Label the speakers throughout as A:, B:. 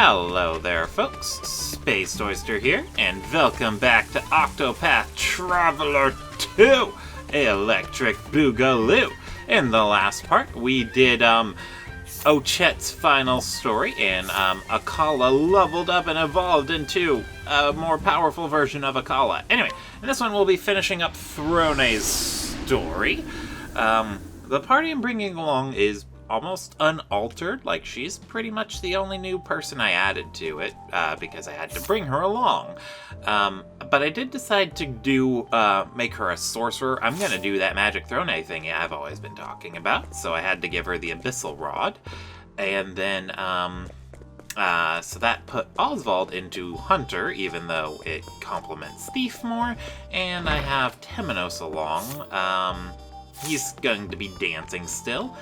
A: Hello there, folks. Space Oyster here, and welcome back to Octopath Traveler 2, Electric Boogaloo. In the last part, we did, Ochet's final story, and, Akala leveled up and evolved into a more powerful version of Akala. Anyway, in this one, we'll be finishing up Throne's story. The party I'm bringing along is almost unaltered. Like, she's pretty much the only new person I added to it, because I had to bring her along. But I did decide to make her a sorcerer. I'm gonna do that magic throne thing I've always been talking about, so I had to give her the Abyssal Rod. And then, so that put Oswald into Hunter, even though it complements Thief more, and I have Temenos along. He's going to be dancing still.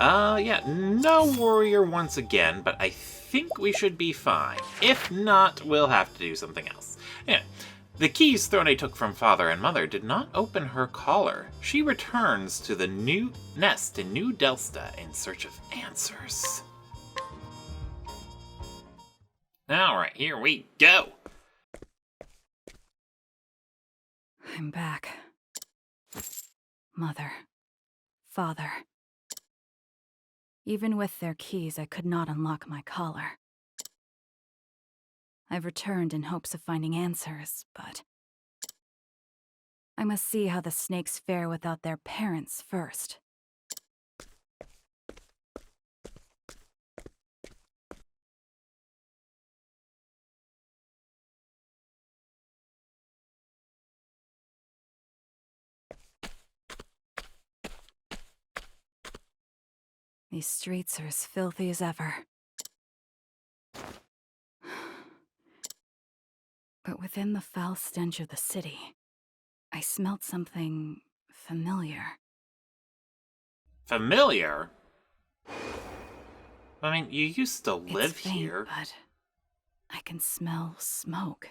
A: Yeah, no warrior once again, but I think we should be fine. If not, we'll have to do something else. Yeah. The keys Throne took from father and mother did not open her collar. She returns to the new nest in New Delsta in search of answers. Alright, here we go.
B: I'm back. Mother. Father. Even with their keys, I could not unlock my collar. I've returned in hopes of finding answers, but I must see how the snakes fare without their parents first. These streets are as filthy as ever. But within the foul stench of the city, I smelt something familiar.
A: Familiar? I mean, you used to live
B: It's faint,
A: here.
B: But I can smell smoke.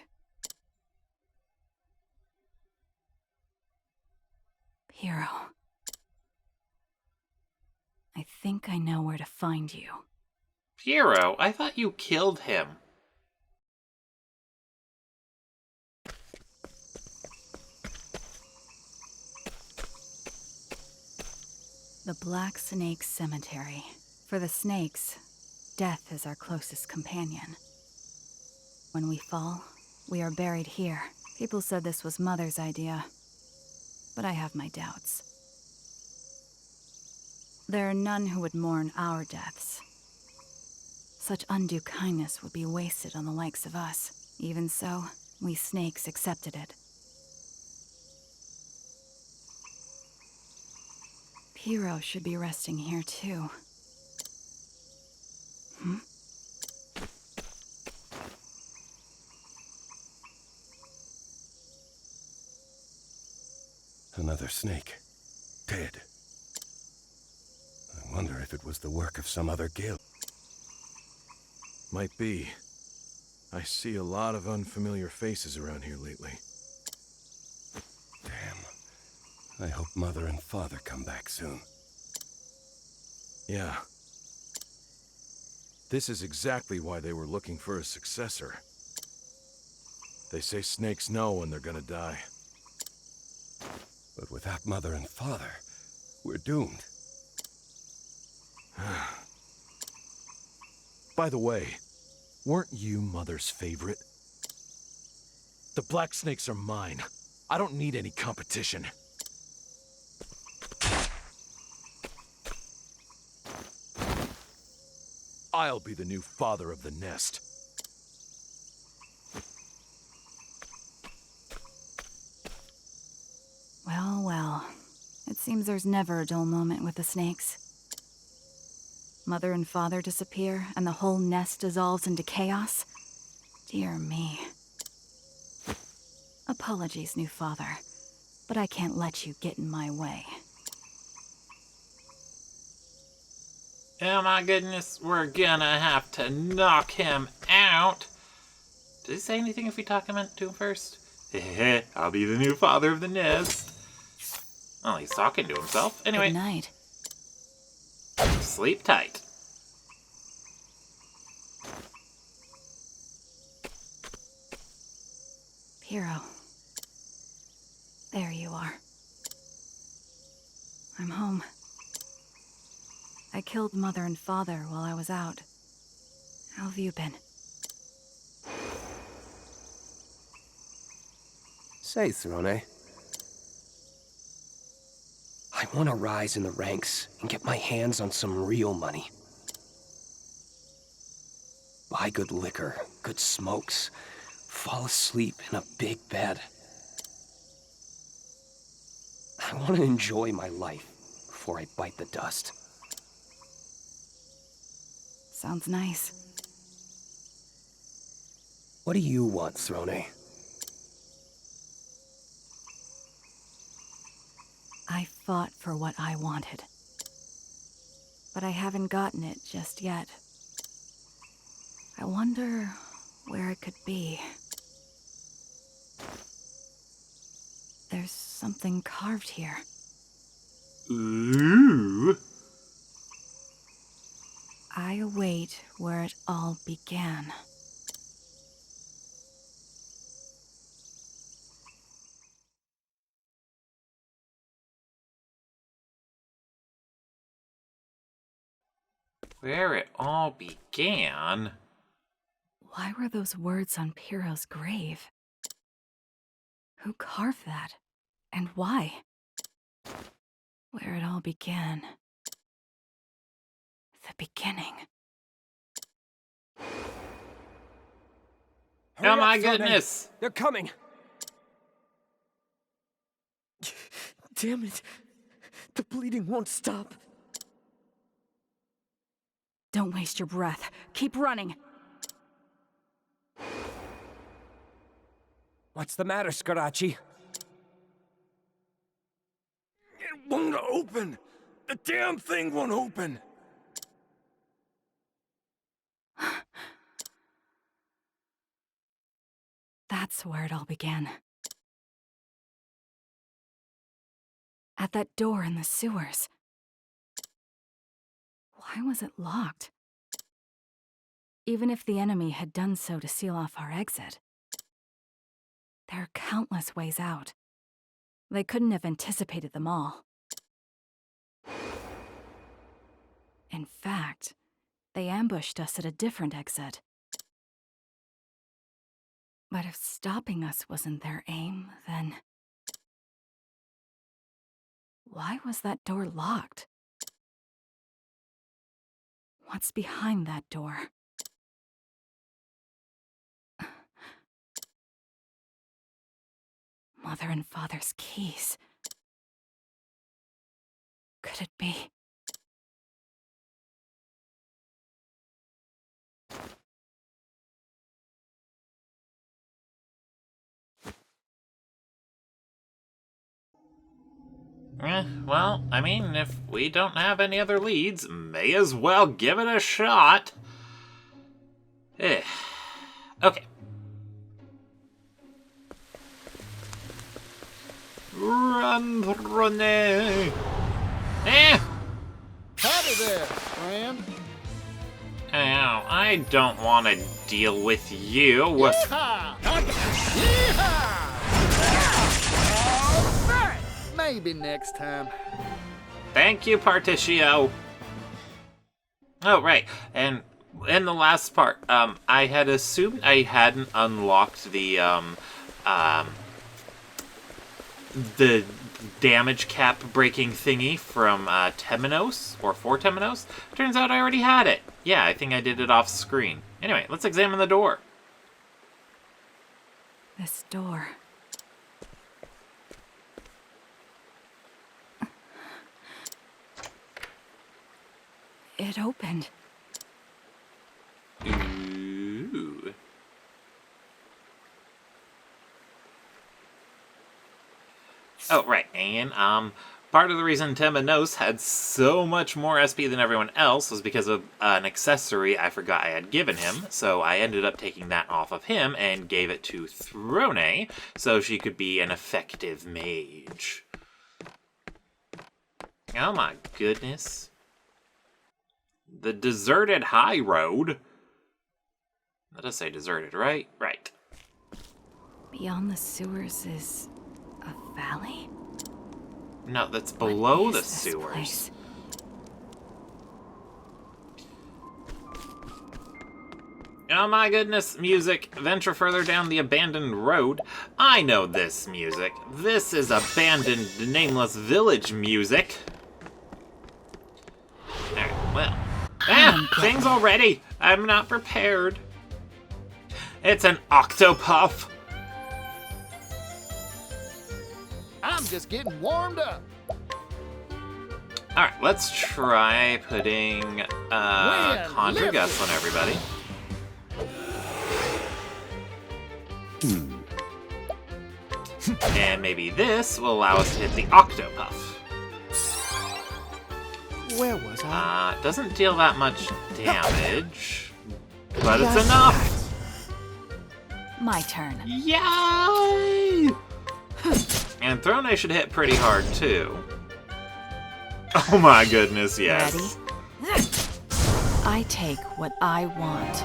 B: Hero. I think I know where to find you.
A: Piero, I thought you killed him.
B: The Black Snake Cemetery. For the snakes, death is our closest companion. When we fall, we are buried here. People said this was Mother's idea, but I have my doubts. There are none who would mourn our deaths. Such undue kindness would be wasted on the likes of us. Even so, we snakes accepted it. Piero should be resting here too.
C: Another snake. Dead. I wonder if it was the work of some other guild.
D: Might be. I see a lot of unfamiliar faces around here lately.
C: Damn. I hope Mother and Father come back soon.
D: Yeah. This is exactly why they were looking for a successor. They say snakes know when they're gonna die.
C: But without Mother and Father, we're doomed.
D: By the way, weren't you Mother's favorite? The black snakes are mine. I don't need any competition. I'll be the new father of the nest.
B: Well, well. It seems there's never a dull moment with the snakes. Mother and Father disappear, and the whole nest dissolves into chaos? Dear me. Apologies, new father, but I can't let you get in my way.
A: Oh my goodness, we're gonna have to knock him out. Did he say anything if we talk him to him first? Heh, I'll be the new father of the nest. Well, he's talking to himself. Anyway.
B: Good night.
A: Sleep tight.
B: Hero. There you are. I'm home. I killed Mother and Father while I was out. How have you been?
E: Say, Throne, I want to rise in the ranks and get my hands on some real money. Buy good liquor, good smokes, fall asleep in a big bed. I want to enjoy my life before I bite the dust.
B: Sounds nice.
E: What do you want, Throne?
B: I fought for what I wanted. But I haven't gotten it just yet. I wonder where it could be. There's something carved here.
A: Ooh.
B: I await where it all began.
A: Where it all began?
B: Why were those words on Piro's grave? Who carved that? And why? Where it all began. The beginning.
A: Oh my goodness!
E: They're coming!
F: Damn it. The bleeding won't stop.
B: Don't waste your breath. Keep running.
E: What's the matter, Scarachi?
F: It won't open. The damn thing won't open.
B: That's where it all began. At that door in the sewers. Why was it locked? Even if the enemy had done so to seal off our exit, there are countless ways out. They couldn't have anticipated them all. In fact, they ambushed us at a different exit. But if stopping us wasn't their aim, then... why was that door locked? What's behind that door? Mother and Father's keys. Could it be?
A: Well, I mean, if we don't have any other leads, may as well give it a shot. Okay. Run, René!
G: Howdy there, friend.
A: Ow, I don't want to deal with you.
G: Yeehaw! Yeehaw! All right, maybe next time.
A: Thank you, Particio. Oh, right. And in the last part, I had assumed I hadn't unlocked the damage cap breaking thingy from Temenos, or for Temenos. Turns out I already had it. Yeah, I think I did it off screen. Anyway, let's examine the door.
B: This door. It opened.
A: Ooh. Oh, right, and, part of the reason Temenos had so much more SP than everyone else was because of an accessory I forgot I had given him, so I ended up taking that off of him and gave it to Throne, so she could be an effective mage. Oh my goodness. The deserted high road. That does say deserted, right? Right.
B: Beyond the sewers is a valley?
A: No, that's below
B: What
A: the
B: is this
A: sewers.
B: place?
A: Oh my goodness, music. Venture further down the abandoned road. I know this music. This is abandoned, nameless village music. Alright, well. Things already! I'm not prepared. It's an Octopath.
G: I'm just getting warmed up.
A: Alright, let's try putting Conjure
G: live
A: Gust on everybody. And maybe this will allow us to hit the Octopath.
H: Where was I?
A: Doesn't deal that much damage, but it's enough.
B: My turn.
A: Yay! And Throne should hit pretty hard too. Oh my goodness, yes.
B: Ready? I take what I want.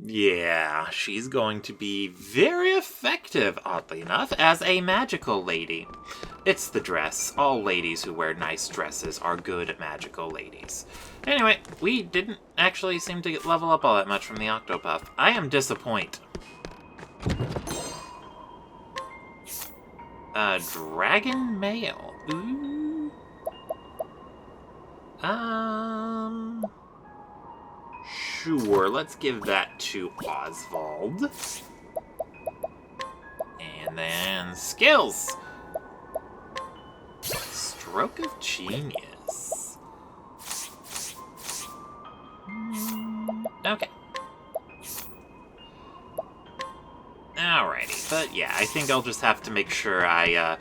A: Yeah, she's going to be very effective, oddly enough, as a magical lady. It's the dress. All ladies who wear nice dresses are good magical ladies. Anyway, we didn't actually seem to level up all that much from the Octopath. I am disappointed. Dragon Mail. Ooh. Sure, let's give that to Oswald. And then skills. Stroke of Genius. Okay. Alrighty, but yeah, I think I'll just have to make sure I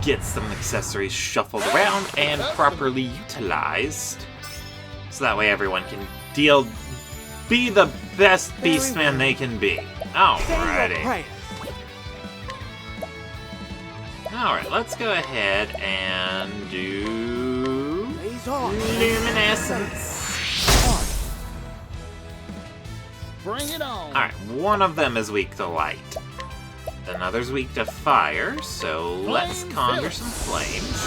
A: get some accessories shuffled around and properly utilized. So that way everyone can be the best beastman they can be. Alrighty. Alright, let's go ahead and do Luminescence.
G: Bring it on.
A: Alright, one of them is weak to light. Another's weak to fire, so let's conjure some flames.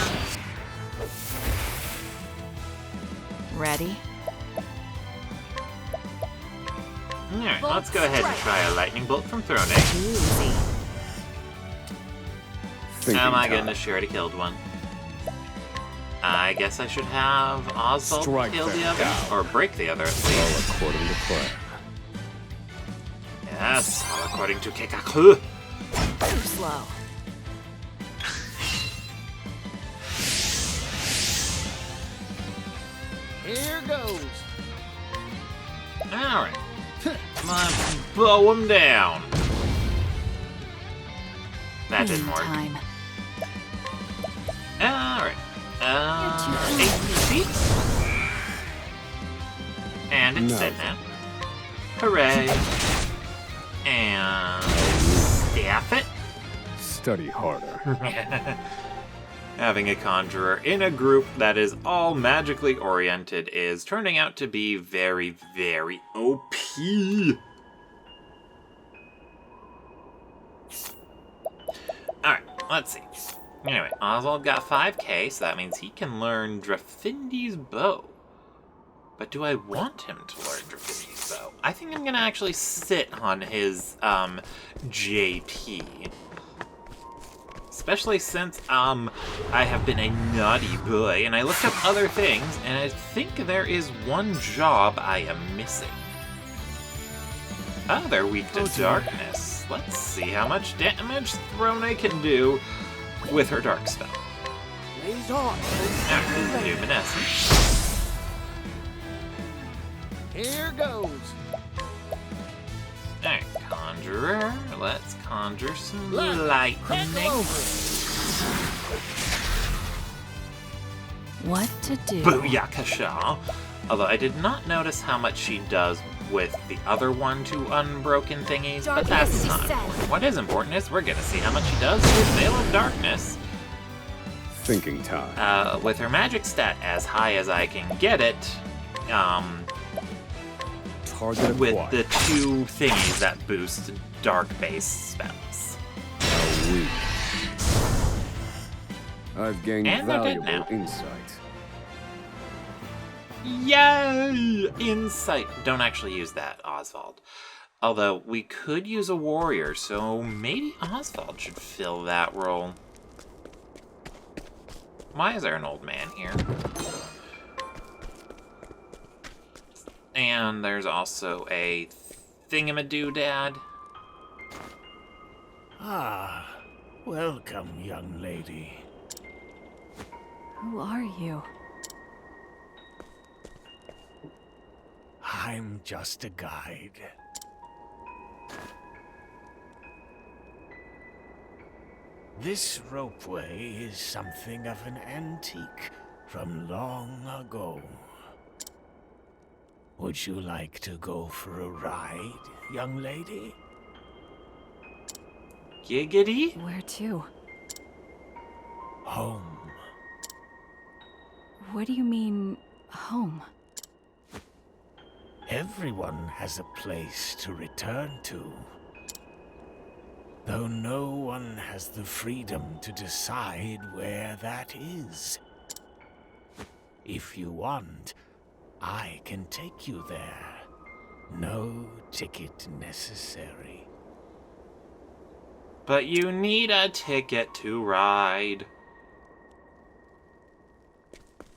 B: Ready?
A: Alright, let's go ahead and try a lightning bolt from Throne.
B: Easy.
A: Oh my goodness, she already killed one. I guess I should have Oswald kill the other, or break the other at least.
C: All according to plan.
A: Yes, all according to Kekaku.
B: Too slow.
G: Here goes.
A: Alright. Let's blow him down. That didn't work.
B: Time.
A: Alright. 8 feet. And it's dead now. Hooray. And staff it.
C: Study harder.
A: Having a conjurer in a group that is all magically oriented is turning out to be very, very OP. Alright, let's see. Anyway, Oswald got 5k, so that means he can learn Drafindi's bow. But do I want him to learn Drafindi's bow? I think I'm going to actually sit on his JP. Especially since I have been a naughty boy, and I looked up other things, and I think there is one job I am missing. Oh, they're weak to darkness. Let's see how much damage Throne can do with her dark spell. Luminescence.
G: Here goes.
A: Alright, Conjurer. Let's conjure some
G: Crack
A: lightning.
G: over.
B: What to do?
A: Booyakasha. Although I did not notice how much she does with the other one to unbroken thingies, but that's not important. What is important is we're gonna see how much she does with Veil of Darkness.
C: Thinking time.
A: With her magic stat as high as I can get it,
C: hard to
A: with
C: acquire.
A: the 2 thingies that boost dark-based spells.
C: How weak. I've gained
A: And they're dead
C: valuable
A: now.
C: insight.
A: Yay! Insight. Don't actually use that, Oswald. Although, we could use a warrior, so maybe Oswald should fill that role. Why is there an old man here? And there's also a thingamadoodad.
F: Ah, welcome, young lady.
B: Who are you?
F: I'm just a guide. This ropeway is something of an antique from long ago. Would you like to go for a ride, young lady?
A: Giggity?
B: Where to?
F: Home.
B: What do you mean, home?
F: Everyone has a place to return to. Though no one has the freedom to decide where that is. If you want, I can take you there. No ticket necessary.
A: But you need a ticket to ride.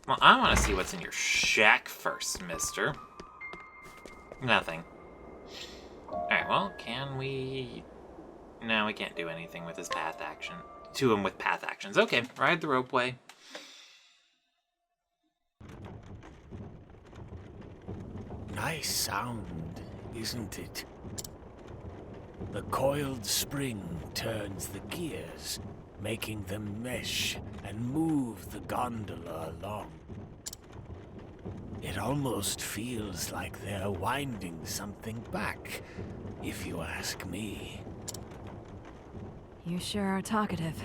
A: Well, I want to see what's in your shack first, mister. Nothing. Alright, well, can we... No, we can't do anything with his path action. To him with path actions. Okay, ride the ropeway.
F: Nice sound, isn't it? The coiled spring turns the gears, making them mesh and move the gondola along. It almost feels like they're winding something back, if you ask me.
B: You sure are talkative.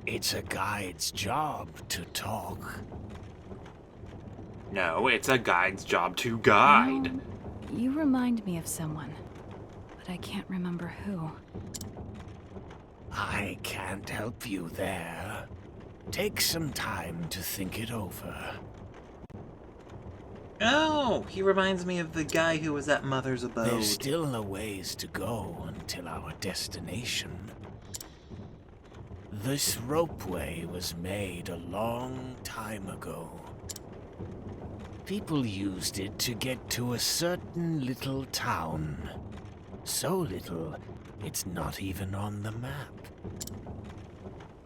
F: It's a guide's job to talk.
A: No, it's a guide's job to guide.
B: You remind me of someone, but I can't remember who.
F: I can't help you there. Take some time to think it over.
A: Oh, he reminds me of the guy who was at Mother's Abode.
F: There's still a ways to go until our destination. This ropeway was made a long time ago. People used it to get to a certain little town. So little, it's not even on the map.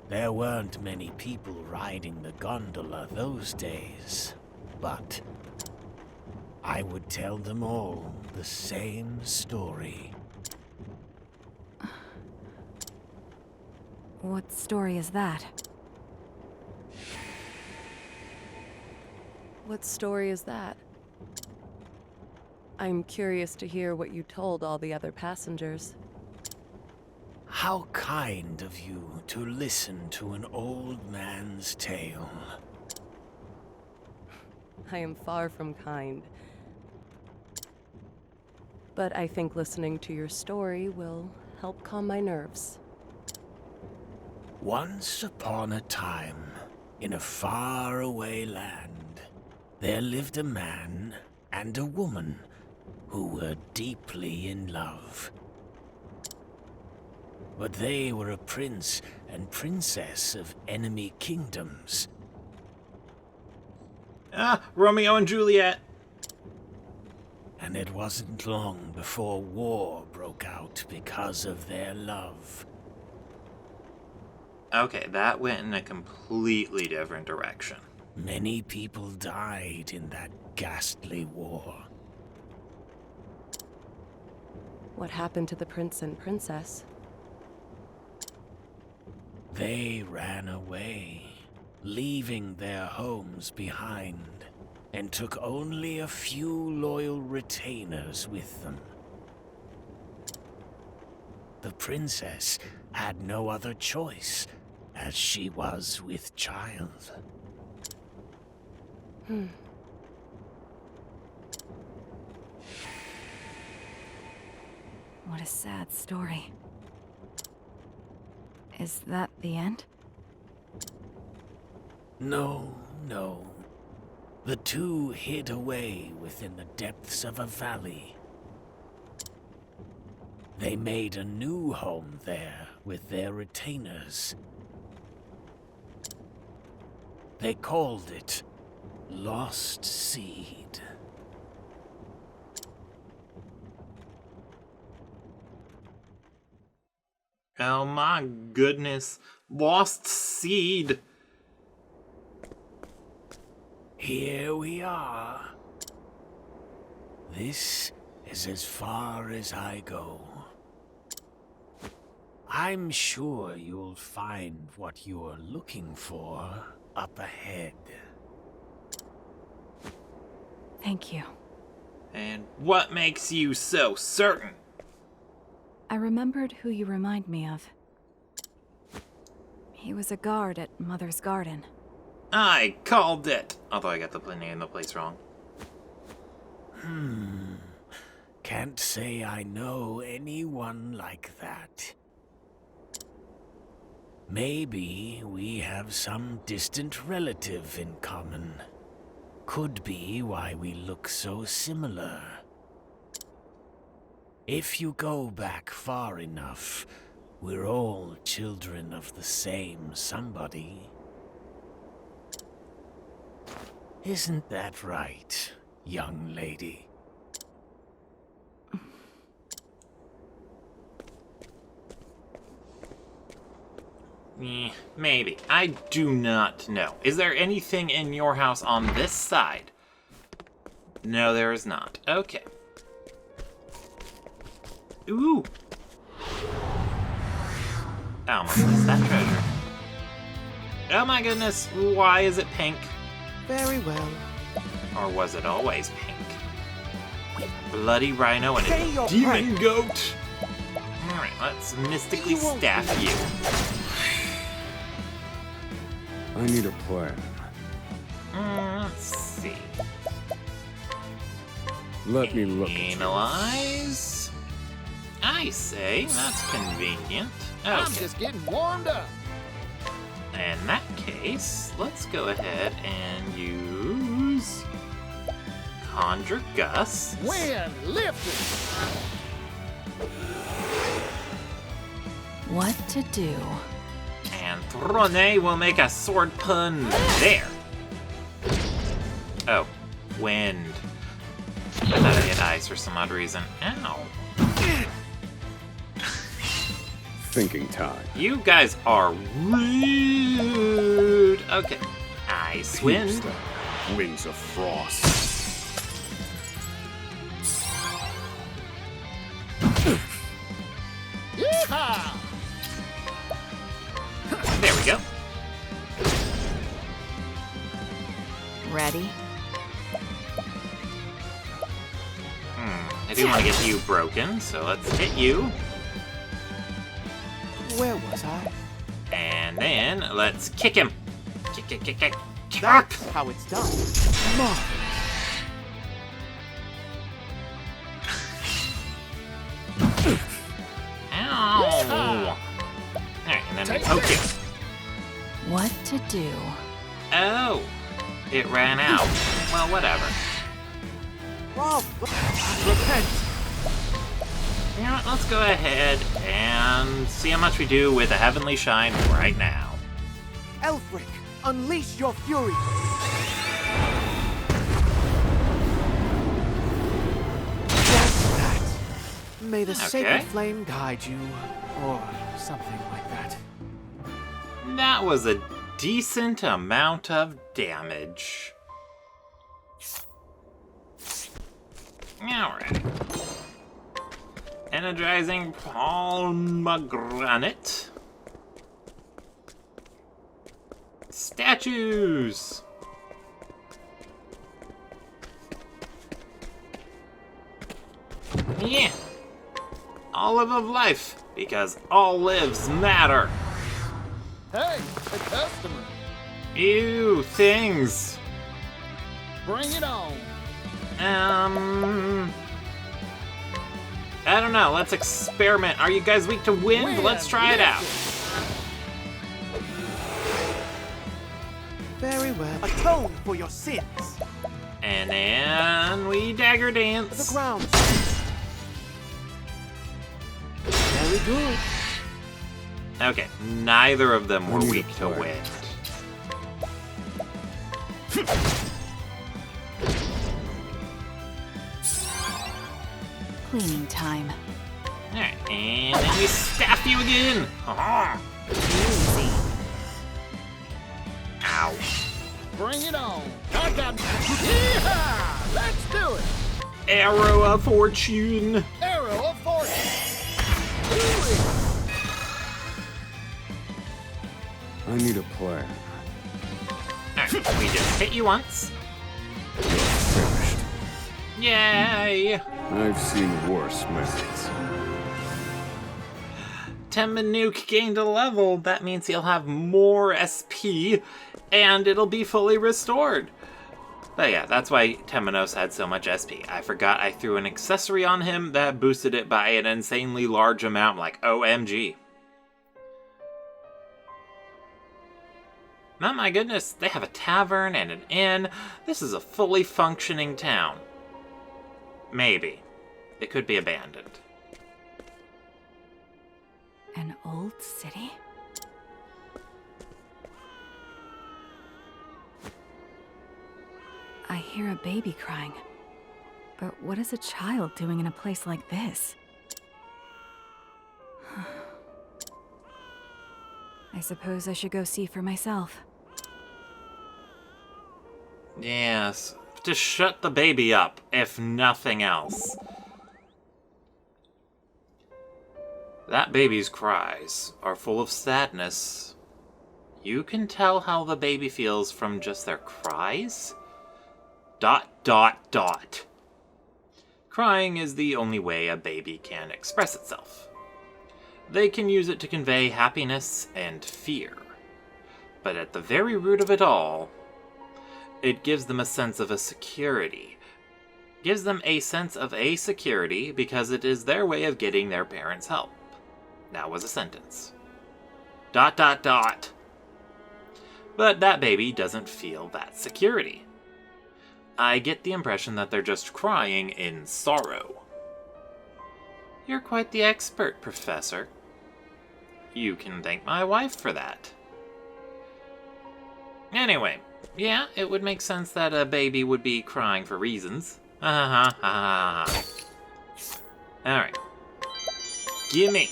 F: There weren't many people riding the gondola those days, but I would tell them all the same story.
B: What story is that?
I: What story is that? I'm curious to hear what you told all the other passengers.
F: How kind of you to listen to an old man's tale.
I: I am far from kind. But I think listening to your story will help calm my nerves.
F: Once upon a time, in a faraway land, there lived a man and a woman who were deeply in love. But they were a prince and princess of enemy kingdoms.
A: Ah, Romeo and Juliet.
F: And it wasn't long before war broke out because of their love.
A: Okay, that went in a completely different direction.
F: Many people died in that ghastly war.
I: What happened to the prince and princess?
F: They ran away, leaving their homes behind, and took only a few loyal retainers with them. The princess had no other choice, as she was with child.
B: What a sad story. Is that the end?
F: No, no. The two hid away within the depths of a valley. They made a new home there with their retainers. They called it Lost Seed.
A: Oh my goodness. Lost Seed.
F: Here we are. This is as far as I go. I'm sure you'll find what you're looking for up ahead.
B: Thank you.
A: And what makes you so certain?
B: I remembered who you remind me of. He was a guard at Mother's Garden.
A: I called it! Although I got the name of the place wrong.
F: Can't say I know anyone like that. Maybe we have some distant relative in common. Could be why we look so similar. If you go back far enough, we're all children of the same somebody. Isn't that right, young lady?
A: Maybe. I do not know. Is there anything in your house on this side? No, there is not. Okay. Ooh. I almost missed that treasure. Oh my goodness, why is it pink?
H: Very well.
A: Or was it always pink? Bloody rhino and
H: Say
A: a
H: your
A: demon goat! Alright, let's mystically staff you.
C: I need a plan.
A: Let's see.
C: Let me look at you.
A: Analyze. I say, that's convenient.
G: I'm
A: Okay.
G: just getting warmed up.
A: In that case, let's go ahead and use Conjure Gusts.
G: Wind lifted.
B: What to do?
A: And Throne will make a sword pun there. Oh, wind. I thought I hit ice for some odd reason. Ow.
C: Thinking time.
A: You guys are rude. Okay. Ice wind.
C: Wings of frost.
G: Yeehaw!
A: There we go.
B: Ready?
A: I do want to get you broken, so let's hit you.
H: Where was I?
A: And then let's kick him. Kick, kick, kick, kick. Kick.
H: That's how it's done. Marvelous.
A: Ow. Alright, and then we poke him.
B: What to do?
A: Oh, it ran out. Well, whatever.
H: Rob, repent.
A: You know what, let's go ahead and see how much we do with a Heavenly Shine right now.
H: Elfric, unleash your fury. Just that. May the sacred flame guide you, or something like that.
A: That was a decent amount of damage. Alright. Energizing pomegranate. Statues! Yeah. Olive of life, because all lives matter.
G: Hey, a customer.
A: Ew, things.
G: Bring it on.
A: I don't know. Let's experiment. Are you guys weak to wind? Let's try it out.
H: Very well. Atone for your sins.
A: And then we dagger dance.
H: The ground. Very good.
A: Okay, neither of them were weak to wind.
B: Cleaning time.
A: Alright, and then we staff you again!
B: Easy.
A: Ow.
G: Bring it on. I got Yeehaw! Let's do it.
A: Arrow of Fortune!
G: Arrow of fortune. Do it.
C: I need a plan.
A: Alright, we just hit you once.
C: You're finished.
A: Yay!
C: I've seen worse methods.
A: Temminuk gained a level. That means he'll have more SP, and it'll be fully restored. But yeah, that's why Temenos had so much SP. I forgot I threw an accessory on him that boosted it by an insanely large amount, like OMG. Oh my goodness, they have a tavern and an inn. This is a fully functioning town. Maybe. It could be abandoned.
B: An old city? I hear a baby crying. But what is a child doing in a place like this? I suppose I should go see for myself.
A: Yes, to shut the baby up, if nothing else. That baby's cries are full of sadness. You can tell how the baby feels from just their cries? ... Crying is the only way a baby can express itself. They can use it to convey happiness and fear. But at the very root of it all, it gives them a sense of a security. Gives them a sense of a security because it is their way of getting their parents' help. That was a sentence. ... But that baby doesn't feel that security. I get the impression that they're just crying in sorrow. You're quite the expert, Professor. You can thank my wife for that. Anyway, yeah, it would make sense that a baby would be crying for reasons. Alright. Gimme!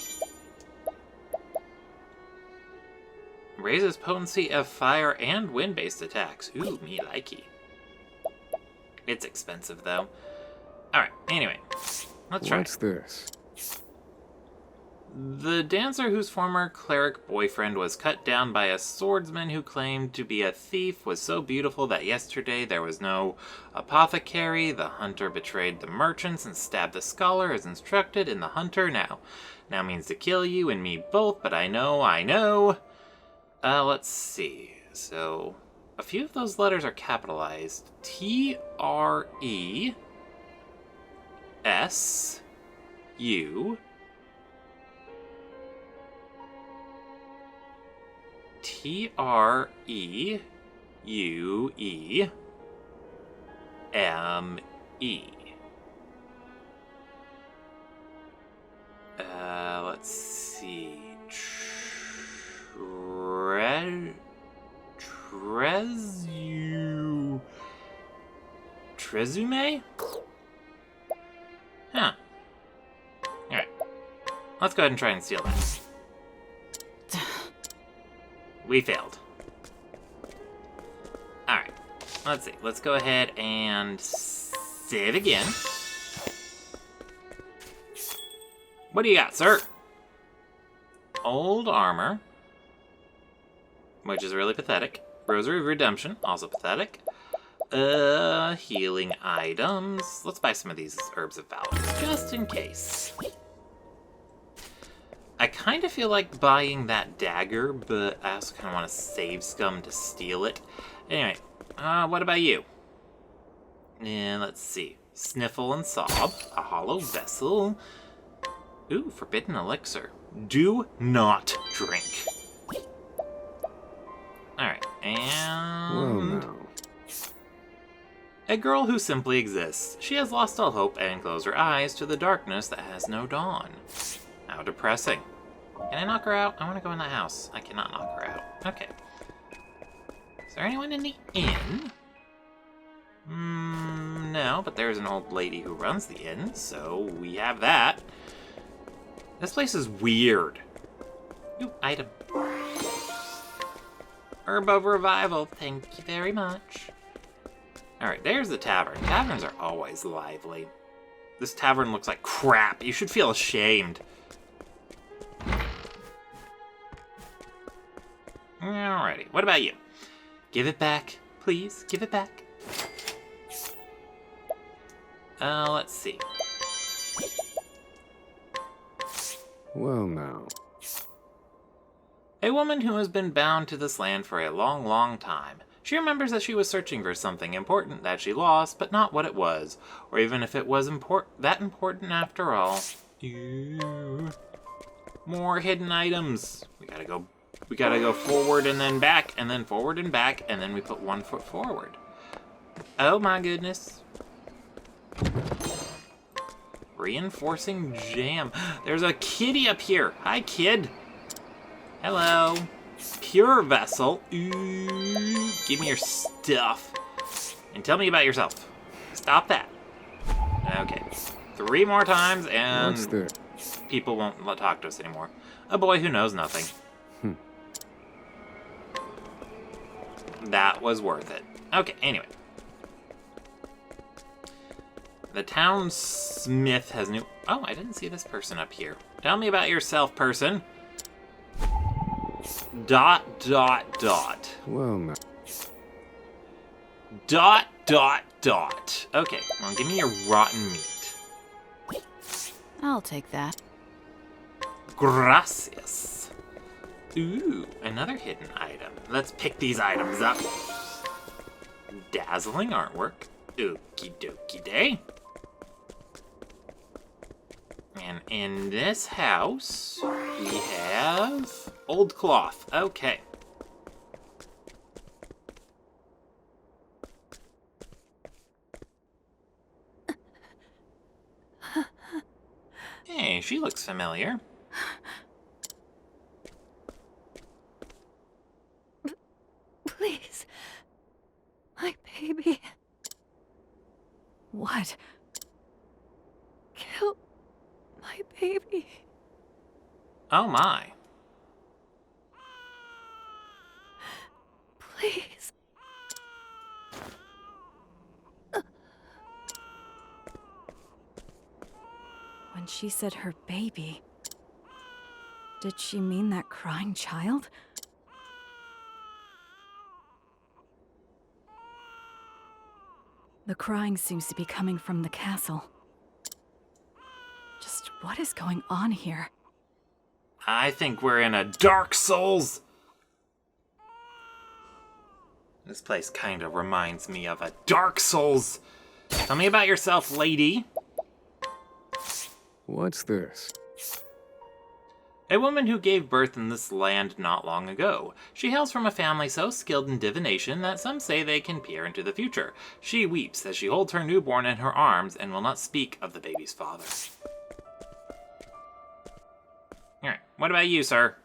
A: Raises potency of fire and wind-based attacks. Ooh, me likey. It's expensive, though. Alright, anyway. Let's try.
C: What's this?
A: The dancer whose former cleric boyfriend was cut down by a swordsman who claimed to be a thief was so beautiful that yesterday there was no apothecary. The hunter betrayed the merchants and stabbed the scholar as instructed, and the hunter now means to kill you and me both, but I know. Let's see. So, a few of those letters are capitalized. T-R-E-S-U... T-R-E-U-E-M-E. Let's see. Trezume? Huh. Alright. Let's go ahead and try and steal that. We failed. Alright. Let's see. Let's go ahead and save again. What do you got, sir? Old armor. Which is really pathetic. Rosary of Redemption, also pathetic. Healing items. Let's buy some of these Herbs of Valor, just in case. I kind of feel like buying that dagger, but I also kind of want to save scum to steal it. Anyway, what about you? And let's see. Sniffle and Sob, a hollow vessel. Ooh, forbidden elixir. Do not drink. Alright, and... A girl who simply exists. She has lost all hope and closed her eyes to the darkness that has no dawn. How depressing. Can I knock her out? I want to go in that house. I cannot knock her out. Okay. Is there anyone in the inn? No, but there's an old lady who runs the inn, so we have that. This place is weird. Ooh, item. Herb of Revival, thank you very much. Alright, there's the tavern. Taverns are always lively. This tavern looks like crap. You should feel ashamed. Alrighty, what about you? Give it back, please. Give it back. Let's see.
C: Well, now.
A: A woman who has been bound to this land for a long, long time. She remembers that she was searching for something important that she lost, but not what it was, or even if it was that important after all. Ew. More hidden items. We gotta go forward and then back, and then forward and back, and then we put 1 foot forward. Oh my goodness. Reinforcing jam. There's a kitty up here. Hi, kid. Hello. Pure vessel. Ooh, give me your stuff. And tell me about yourself. Stop that. Okay. 3 more times and people won't talk to us anymore. A boy who knows nothing. That was worth it. Okay, anyway. The town smith has new... Oh, I didn't see this person up here. Tell me about yourself, person. ... Well, no. ... Okay, well, give me your rotten meat.
B: I'll take that.
A: Gracias. Ooh, another hidden item. Let's pick these items up. Dazzling artwork. Okie dokie day. And in this house, we have old cloth. Okay. Hey, she looks familiar.
B: Please. My baby. What? Kill my baby.
A: Oh my.
B: Please. When she said her baby, did she mean that crying child? The crying seems to be coming from the castle. Just what is going on here?
A: I think we're in a Dark Souls. This place kind of reminds me of a Dark Souls. Tell me about yourself, lady.
C: What's this?
A: A woman who gave birth in this land not long ago. She hails from a family so skilled in divination that some say they can peer into the future. She weeps as she holds her newborn in her arms and will not speak of the baby's father. Alright, what about you, sir? ...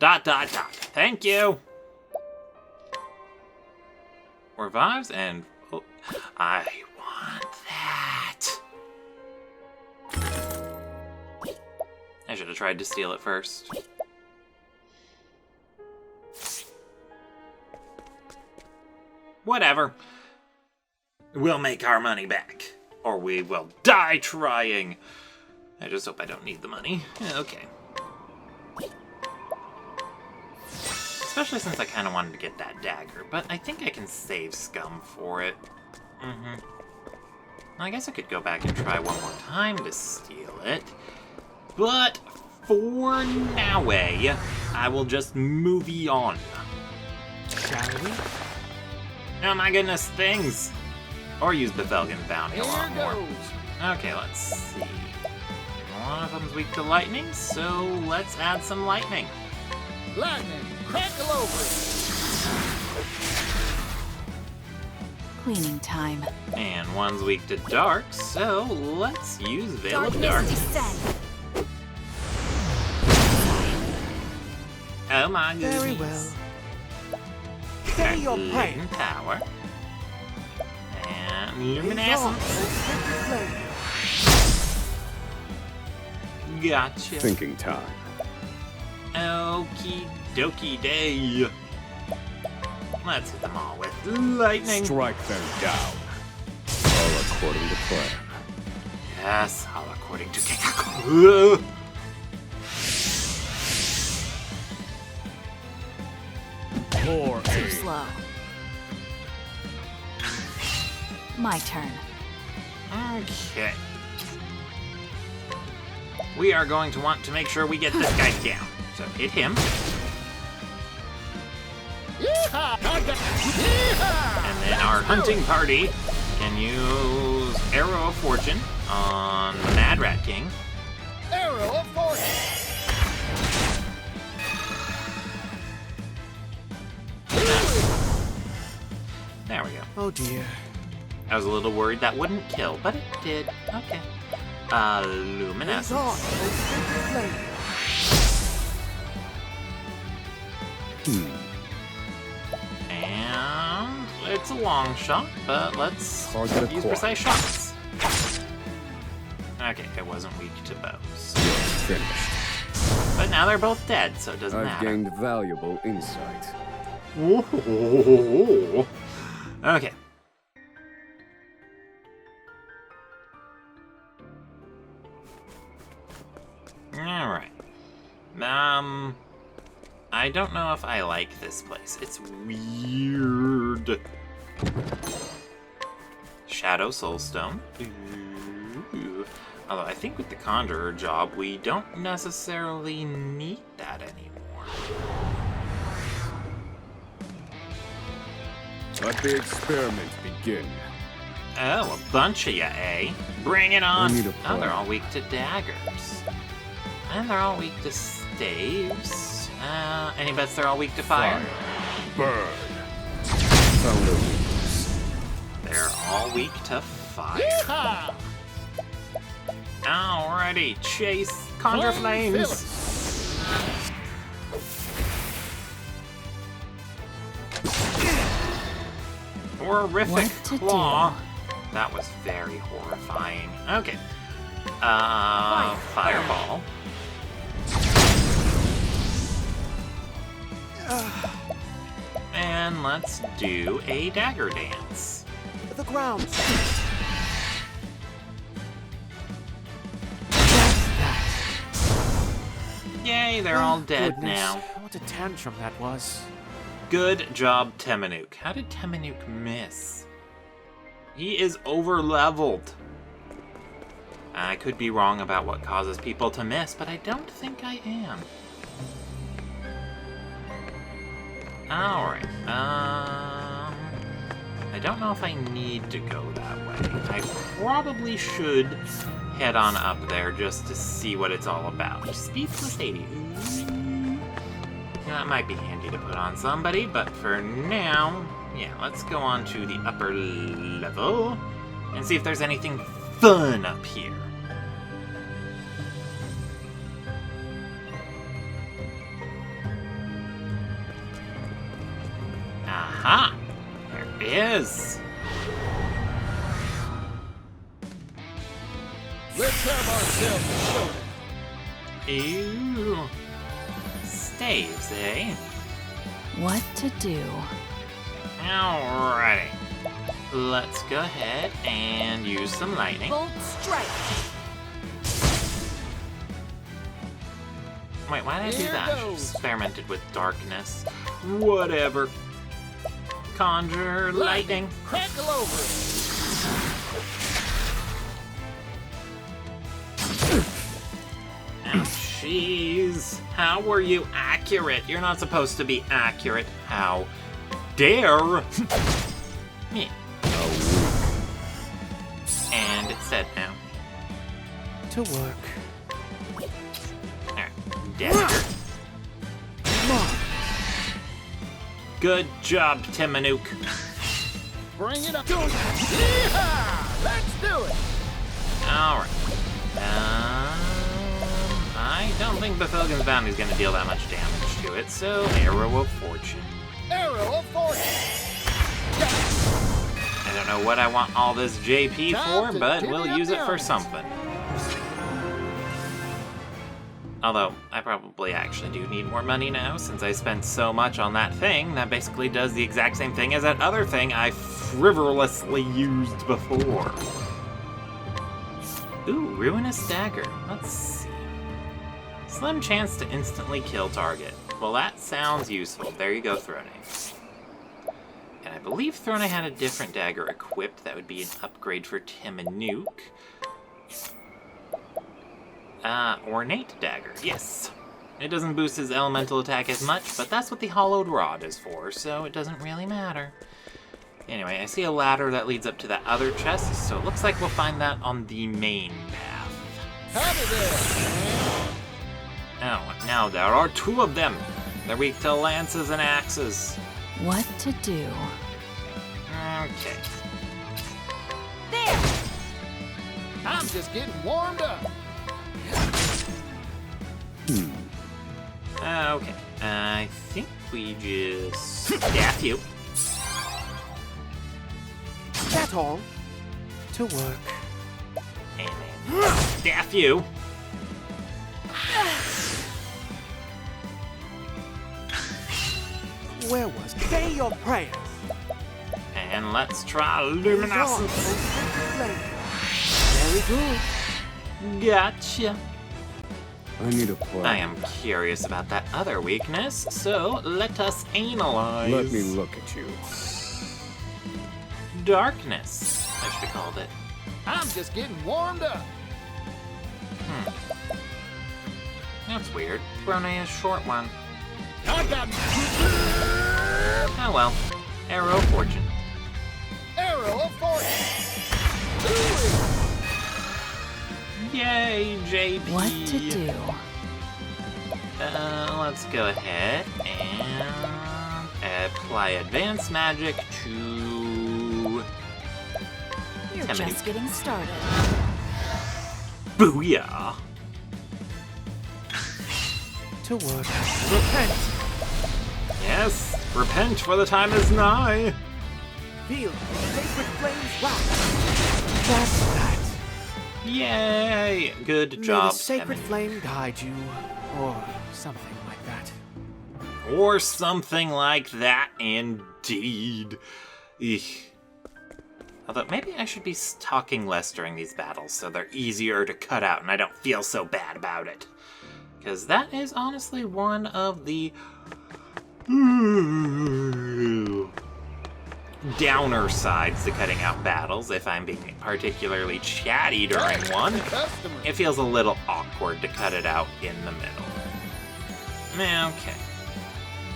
A: Thank you! Revives and... Oh, I want that! I should have tried to steal it first. Whatever. We'll make our money back. Or we will die trying. I just hope I don't need the money. Okay. Especially since I kind of wanted to get that dagger, but I think I can save scum for it. I guess I could go back and try one more time to steal it. But for now, I will just move on.
H: Shall we?
A: Oh my goodness, things! Or use Bevelgan Bounty a lot more.
G: goes.
A: Okay, let's see. one of them's weak to lightning, so let's add some lightning.
G: Lightning, crackle over it.
B: Cleaning time.
A: And one's weak to dark, so let's use Veil of Darkness. Oh my goodness.
H: Very well. Say your prayer.
A: Power. And luminescence. Gotcha.
C: Thinking time.
A: Okie dokie day. Let's hit them all with lightning.
C: Strike them down. All according to plan.
A: Yes, all according to Kekaku.
B: Too slow. My turn.
A: Okay. We are going to want to make sure we get this guy down. So hit him.
G: Yeehaw!
A: And then our hunting party can use Arrow of Fortune on the Mad Rat King.
G: Arrow of fortune.
A: There we go.
H: Oh dear.
A: I was a little worried that wouldn't kill, but it did. Okay. Luminescence. And it's a long shot, but let's
C: Target
A: use
C: acquired.
A: precise shots. Okay, it wasn't weak to bows.
C: Finished.
A: But now they're both dead, so it doesn't
C: I've
A: matter.
C: gained valuable insight.
A: Whoa. Okay. Alright. I don't know if I like this place. It's weird. Shadow Soulstone. Ooh. Although I think with the Conjurer job, we don't necessarily need that anymore.
C: Let the experiment begin.
A: Oh, a bunch of ya, eh? Bring it on!
C: I need a
A: Oh,
C: plan.
A: they're all weak to daggers. And they're all weak to staves. Any bets they're all weak to fire?
C: Burn. Found a weakness.
A: They're all weak to fire.
G: Yeehaw!
A: Alrighty, chase, conjure flames. Horrific
B: What to
A: claw. That was very horrifying. Okay. Fireball. And let's do a dagger dance.
H: The ground.
A: Yay, they're all dead
H: Goodness,
A: now.
H: What a tantrum that was.
A: Good job, Temenuk. How did Temenuk miss? He is over-leveled. I could be wrong about what causes people to miss, but I don't think I am. Alright, I don't know if I need to go that way. I probably should head on up there just to see what it's all about. Speed plus 80. That might be handy to put on somebody, but for now, yeah, let's go on to the upper level and see if there's anything fun up here. Aha! There it is!
G: Let's have ourselves a show.
A: Ew. Staves, eh?
B: What to do?
A: Alrighty. Let's go ahead and use some lightning.
B: Bolt strike.
A: Wait, why did I do
G: Here
A: that?
G: goes.
A: Experimented with darkness. Whatever. Conjure lightning.
G: Crackle over it.
A: Jeez. How were you accurate? You're not supposed to be accurate. How dare? Yeah. And it's dead now.
H: To work.
A: dagger. Good job, Timanook.
G: Bring it up. Yeehaw! Let's do it.
A: Alright. I don't think Bethilgan's Bounty is going to deal that much damage to it, so Arrow of Fortune.
G: Arrow of Fortune.
A: I don't know what I want all this JP for, but we'll use it for something. Although, I probably actually do need more money now, since I spent so much on that thing that basically does the exact same thing as that other thing I frivolously used before. Ooh, Ruinous Dagger. Let's see. Slim chance to instantly kill target. Well, that sounds useful. There you go, Throne. And I believe Throne had a different dagger equipped. That would be an upgrade for Timanook. Ornate Dagger, yes. It doesn't boost his elemental attack as much, but that's what the Hollowed Rod is for, so it doesn't really matter. Anyway, I see a ladder that leads up to that other chest, so it looks like we'll find that on the main path.
G: Howdy there.
A: Oh, now there are two of them. They're weak to lances and axes.
B: What to do?
A: Okay.
G: There. I'm just getting warmed up.
A: Okay. I think we just staff you.
H: That's all. To work.
A: And then staff you.
H: Where was it? Say your prayers.
A: And let's try Luminescence.
H: Very good.
A: Gotcha.
C: I need a plan.
A: I am curious about that other weakness, so let us analyze.
C: Let me look at you.
A: Darkness, I should have called it.
G: I'm just getting warmed up.
A: That's weird. Throne is short one.
G: I got
A: Oh well. Arrow of Fortune.
G: Arrow of Fortune.
A: Yay, JP.
B: What to do?
A: Let's go ahead and apply Advanced Magic to...
B: You're
A: Timothy.
B: just getting started.
A: Booyah!
H: To work. Repent.
A: Yes, repent for the time is nigh.
H: Feel the sacred flames rise. That's that.
A: Yay! Good
H: May the
A: job,
H: sacred
A: Timothy.
H: flame guide you, or something like that.
A: Or something like that, indeed. Eek. Although, maybe I should be talking less during these battles so they're easier to cut out and I don't feel so bad about it. Because that is honestly one of the downer sides to cutting out battles. If I'm being particularly chatty during one, it feels a little awkward to cut it out in the middle. Okay.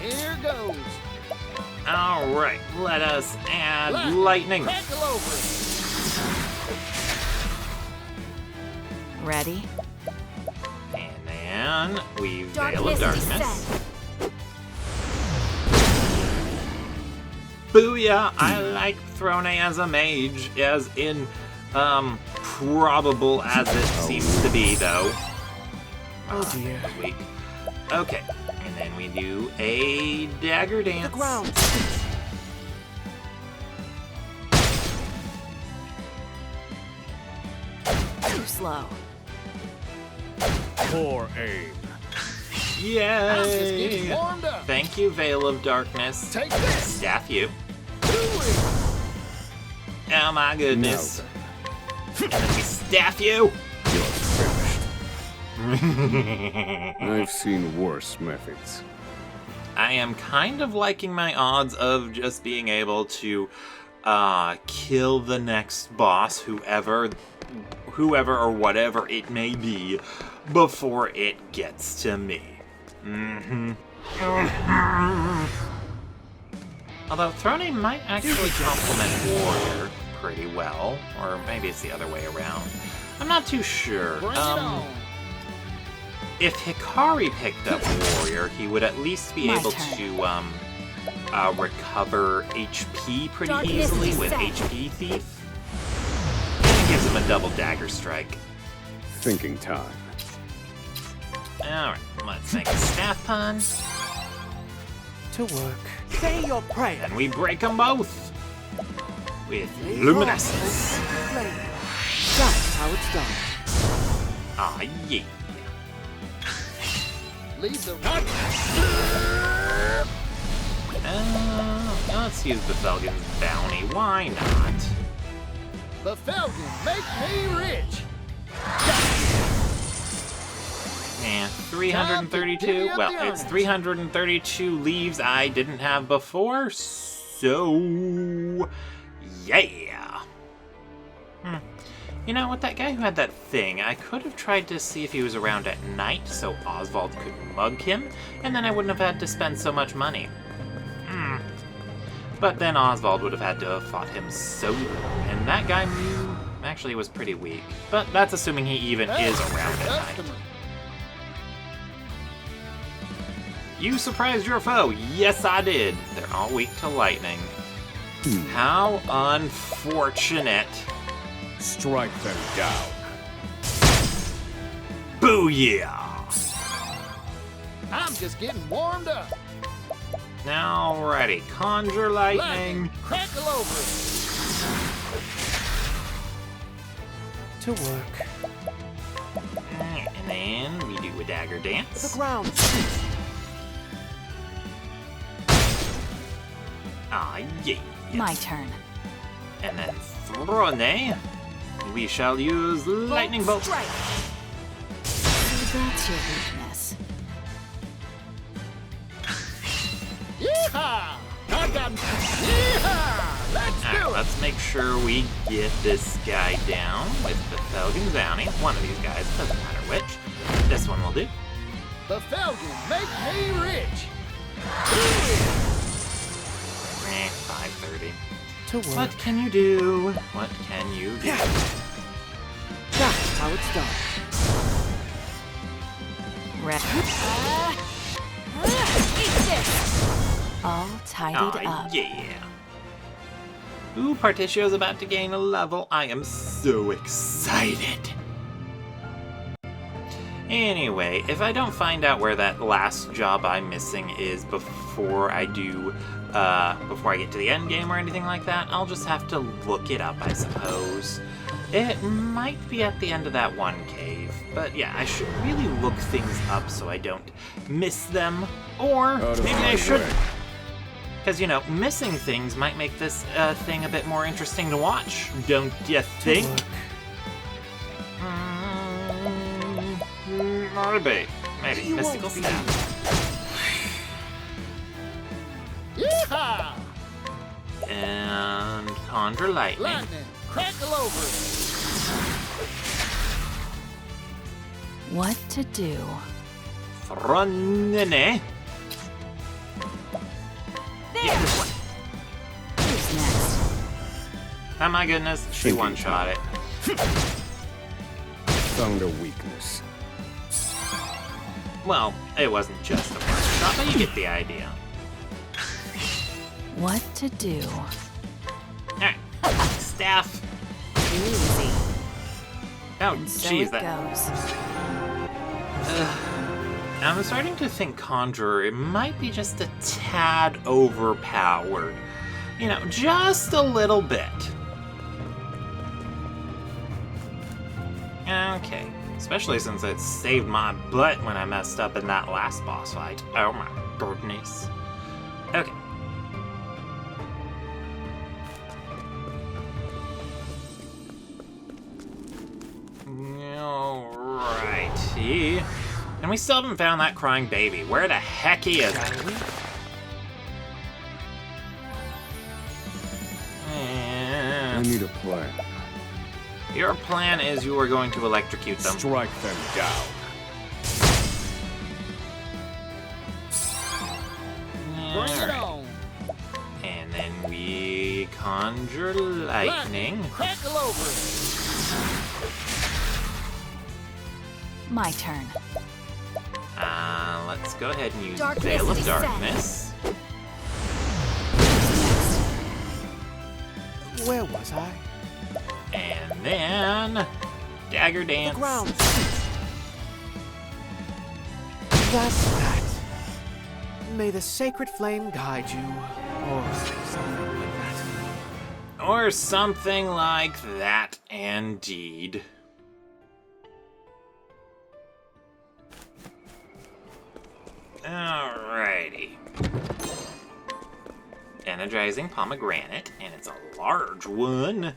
G: Here goes.
A: Alright, let us add lightning.
G: Crackle over.
B: Ready?
A: And then we Veil of Darkness. Booyah! I like Throne as a mage, as in, probable as it seems to be, though.
H: Oh dear.
A: Weak. Okay, and then we do a dagger dance.
H: The ground.
B: Too slow.
F: Poor aim.
G: I'm just getting
A: Yay!
G: warmed up.
A: Thank you, Veil of Darkness.
G: Take this.
A: Staff you.
G: Do it.
A: Oh my goodness. And then we staff you.
C: You're finished. I've seen worse methods.
A: I am kind of liking my odds of just being able to kill the next boss, whoever or whatever it may be, before it gets to me. Although Throne might actually complement Warrior pretty well, or maybe it's the other way around. I'm not too sure.
G: Bring it on.
A: if Hikari picked up Warrior, he would at least be able to recover HP pretty easily with HP Thief. And it gives him a double dagger strike.
C: Thinking time.
A: Alright, let's make a staff pun.
H: To work. Say your prayer.
A: And we break them both with luminescence.
H: That's how it's done.
A: Ah, yeah.
G: Leave the
A: Let's use the Felgen's bounty. Why not?
G: The Falcon make me rich.
A: And 332. Well, it's 332 leaves I didn't have before, so yeah. You know, with that guy who had that thing, I could have tried to see if he was around at night so Oswald could mug him, and then I wouldn't have had to spend so much money. But then Oswald would have had to have fought him solo, and that guy actually was pretty weak. But that's assuming he even is around at night. You surprised your foe. Yes, I did. They're all weak to lightning. How unfortunate.
C: Strike them down.
A: Booyah!
G: I'm just getting warmed up.
A: Alrighty, conjure lightning.
G: Crackle over it.
H: To work.
A: And then we do a dagger dance.
H: The ground.
A: Ah, yeah.
B: My turn.
A: And then Throne. We shall use lightning bolt.
B: Strike. So that's your weakness.
G: Yeehaw! I got Yeehaw! Let's do
A: Alright,
G: it!
A: let's make sure we get this guy down with the Felgen bounty. One of these guys, doesn't matter which. This one will do.
G: The Falcon make me rich.
A: 530.
H: To work.
A: What can you do? What can you do?
H: That's how it's done.
B: Eat this! All tidied
A: Oh,
B: up.
A: yeah. Ooh, Particcio's about to gain a level. I am so excited. Anyway, if I don't find out where that last job I'm missing is before I do, before I get to the end game or anything like that, I'll just have to look it up, I suppose. It might be at the end of that one cave, but yeah, I should really look things up so I don't miss them, or maybe I shouldn't. Because, you know, missing things might make this thing a bit more interesting to watch, don't you think? Maybe. Mystical Staff.
G: Yeehaw!
A: And conjure lightning.
G: Lightning, crackle over it.
B: What to do?
A: Throne.
B: There!
A: Yeah, this one.
B: Who's next?
A: Oh my goodness, she
C: Thinking
A: one-shot it.
C: Found a weakness.
A: Well, it wasn't just a one-shot, but you get the idea.
B: What to do?
A: Alright, staff.
B: Too easy.
A: Oh,
B: And so
A: jeez,
B: it
A: that...
B: goes.
A: I'm starting to think Conjurer, it might be just a tad overpowered. You know, just a little bit. Okay. Especially since it saved my butt when I messed up in that last boss fight. Oh my goodness. Okay. Alrighty. And we still haven't found that crying baby. Where the heck is it?
C: I need a plan.
A: Your plan is you are going to electrocute them.
C: Strike them down.
G: Bring it on.
A: And then we conjure lightning.
G: Crackle over it.
B: My turn.
A: let's go ahead and use
B: Darkness
A: Veil of
B: descends.
A: Darkness.
H: Where was I?
A: And then Dagger Dance.
H: The ground. That's that. May the sacred flame guide you, or something like that.
A: Or something like that, indeed. Alrighty. Energizing pomegranate, and it's a large one.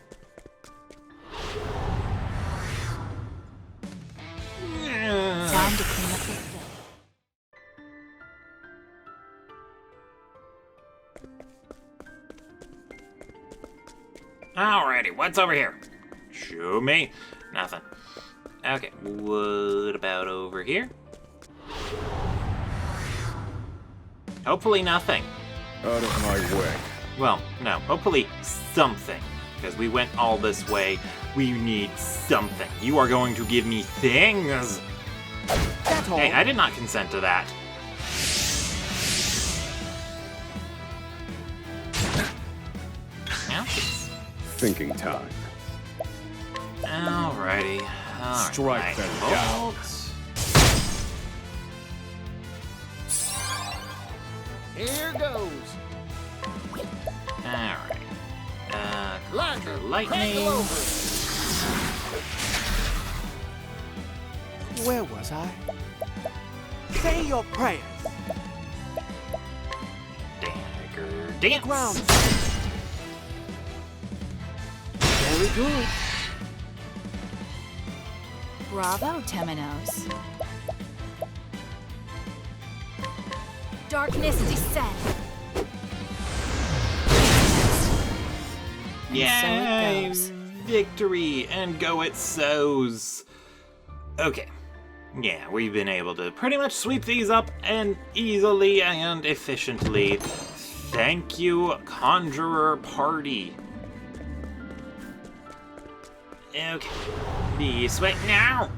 B: Time to clean up the filth.
A: Alrighty, what's over here? Show me. Nothing. Okay, what about over here? Hopefully nothing.
C: Out of my way.
A: Well, no, hopefully something. Because we went all this way, we need something. You are going to give me things.
H: That's all.
A: Hey, I did not consent to that. Ouchies.
C: Thinking time.
A: Alrighty. Alright.
C: Strike them down.
G: Here goes.
A: Alright.
G: Lightning.
A: Lightning.
H: Where was I? Say your prayers.
A: Dagger Dance.
H: Ground. Very good.
B: Bravo, Temenos. Darkness descend. And
A: Yay!
B: so it goes.
A: Victory, and go it so's. Okay. Yeah, we've been able to pretty much sweep these up and easily and efficiently. Thank you, Conjurer Party. Okay. This way now.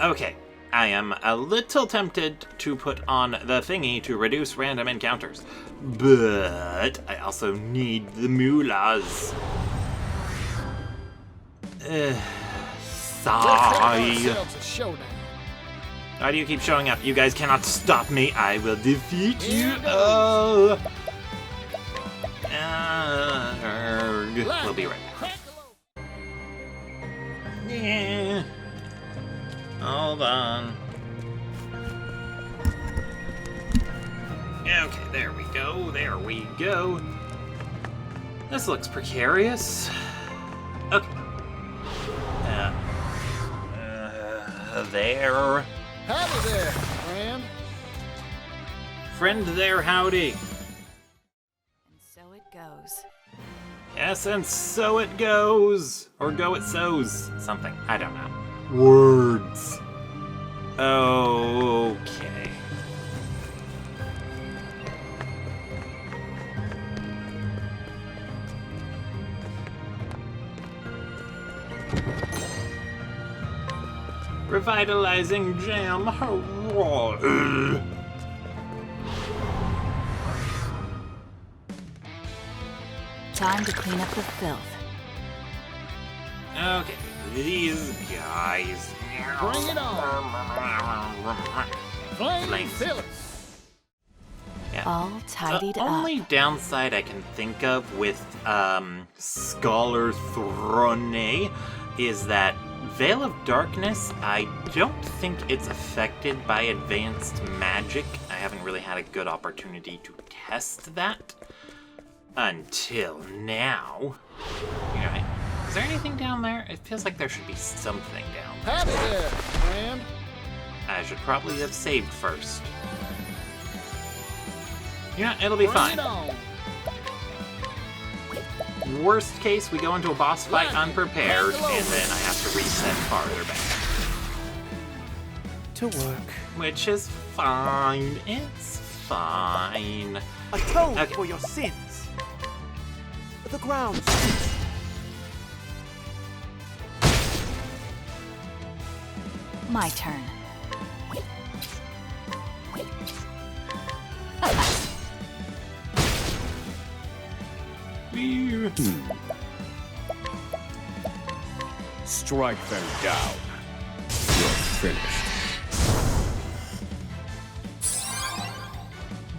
A: Okay. I am a little tempted to put on the thingy to reduce random encounters, but I also need the moolahs. Sigh.
G: Ourselves a showdown.
A: Why do you keep showing up? You guys cannot stop me. I will defeat you.
G: Here
A: Oh. We'll be right back.
G: Crack a load.
A: Yeah. Hold on. Okay, there we go. There we go. This looks precarious. Okay. There.
G: Howdy there, friend.
A: Friend there, howdy.
B: And so it goes.
A: Yes, and so it goes. Or go it so's. Something. I don't know. Words. Okay. Revitalizing jam. Hurrah.
B: Time to clean up the filth.
A: Okay, these guys.
G: Bring it on. Flame
A: Flames.
G: fill it.
A: Yeah.
B: All tidied
A: The
B: up.
A: only downside I can think of with Scholar Throne is that Veil of Darkness, I don't think it's affected by advanced magic. I haven't really had a good opportunity to test that until now. Alright. Is there anything down there? It feels like there should be something down there.
G: Howdy there, friend.
A: I should probably have saved first. Yeah, it'll be
G: Bring
A: fine.
G: it on.
A: Worst case, we go into a boss fight unprepared, and then I have to reset farther back.
H: To work.
A: Which is fine. It's fine.
H: Atone
A: Okay.
H: for your sins. The ground.
B: My turn.
C: Strike them down. You're finished.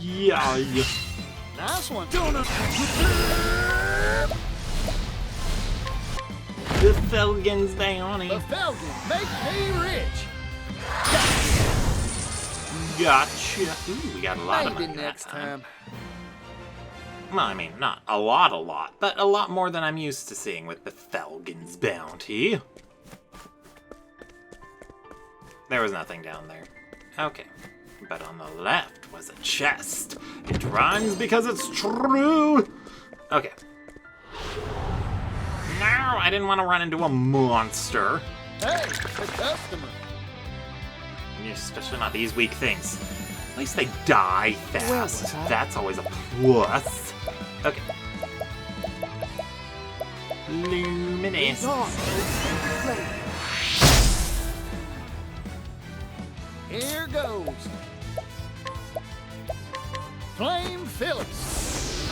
A: Yeah.
G: Nice one.
A: The Felgen's bounty.
G: The Falcon, make me rich.
A: Gotcha. Ooh, we got a lot of
G: Maybe
A: money
G: next
A: that time.
G: time.
A: Well, I mean, not a lot, but a lot more than I'm used to seeing with the Felgen's bounty. There was nothing down there. Okay. But on the left was a chest. It rhymes because it's true. Okay. No, I didn't want to run into a monster.
G: Hey, the customer.
A: Especially not these weak things. At least they die
H: Where
A: fast.
H: was I?
A: That's always a plus. Okay. Luminous.
G: Here goes. Flame Phillips.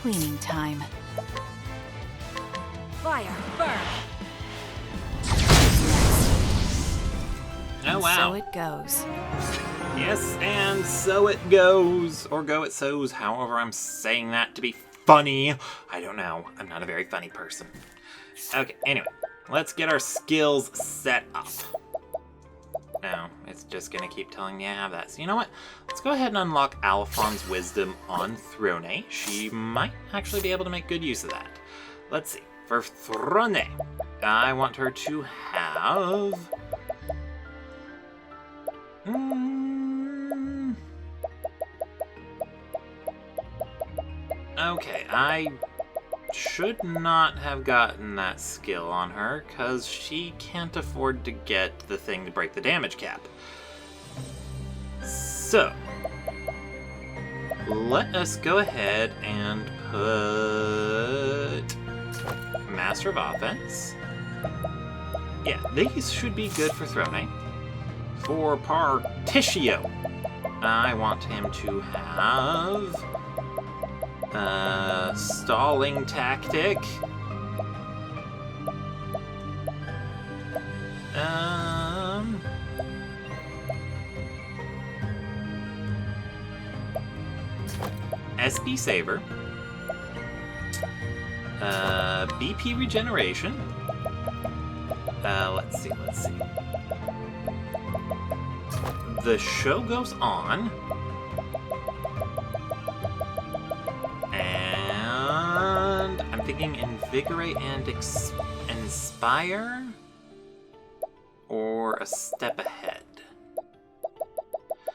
B: Cleaning time. Fire, burn.
A: Oh, wow.
B: So it goes.
A: Yes, and so it goes. Or go it so's, however I'm saying that to be funny. I don't know. I'm not a very funny person. Okay, anyway. Let's get our skills set up. No, it's just gonna keep telling me I have that. So you know what? Let's go ahead and unlock Alifon's Wisdom on Throne. She might actually be able to make good use of that. Let's see. For Throne, I want her to have... Okay, I should not have gotten that skill on her, because she can't afford to get the thing to break the damage cap. So, let us go ahead and put Master of Offense. Yeah, these should be good for Throne. For Particio, I want him to have stalling tactic. SB Saver. BP Regeneration. Let's see. The show goes on. And I'm thinking Invigorate and Inspire? Or a step ahead?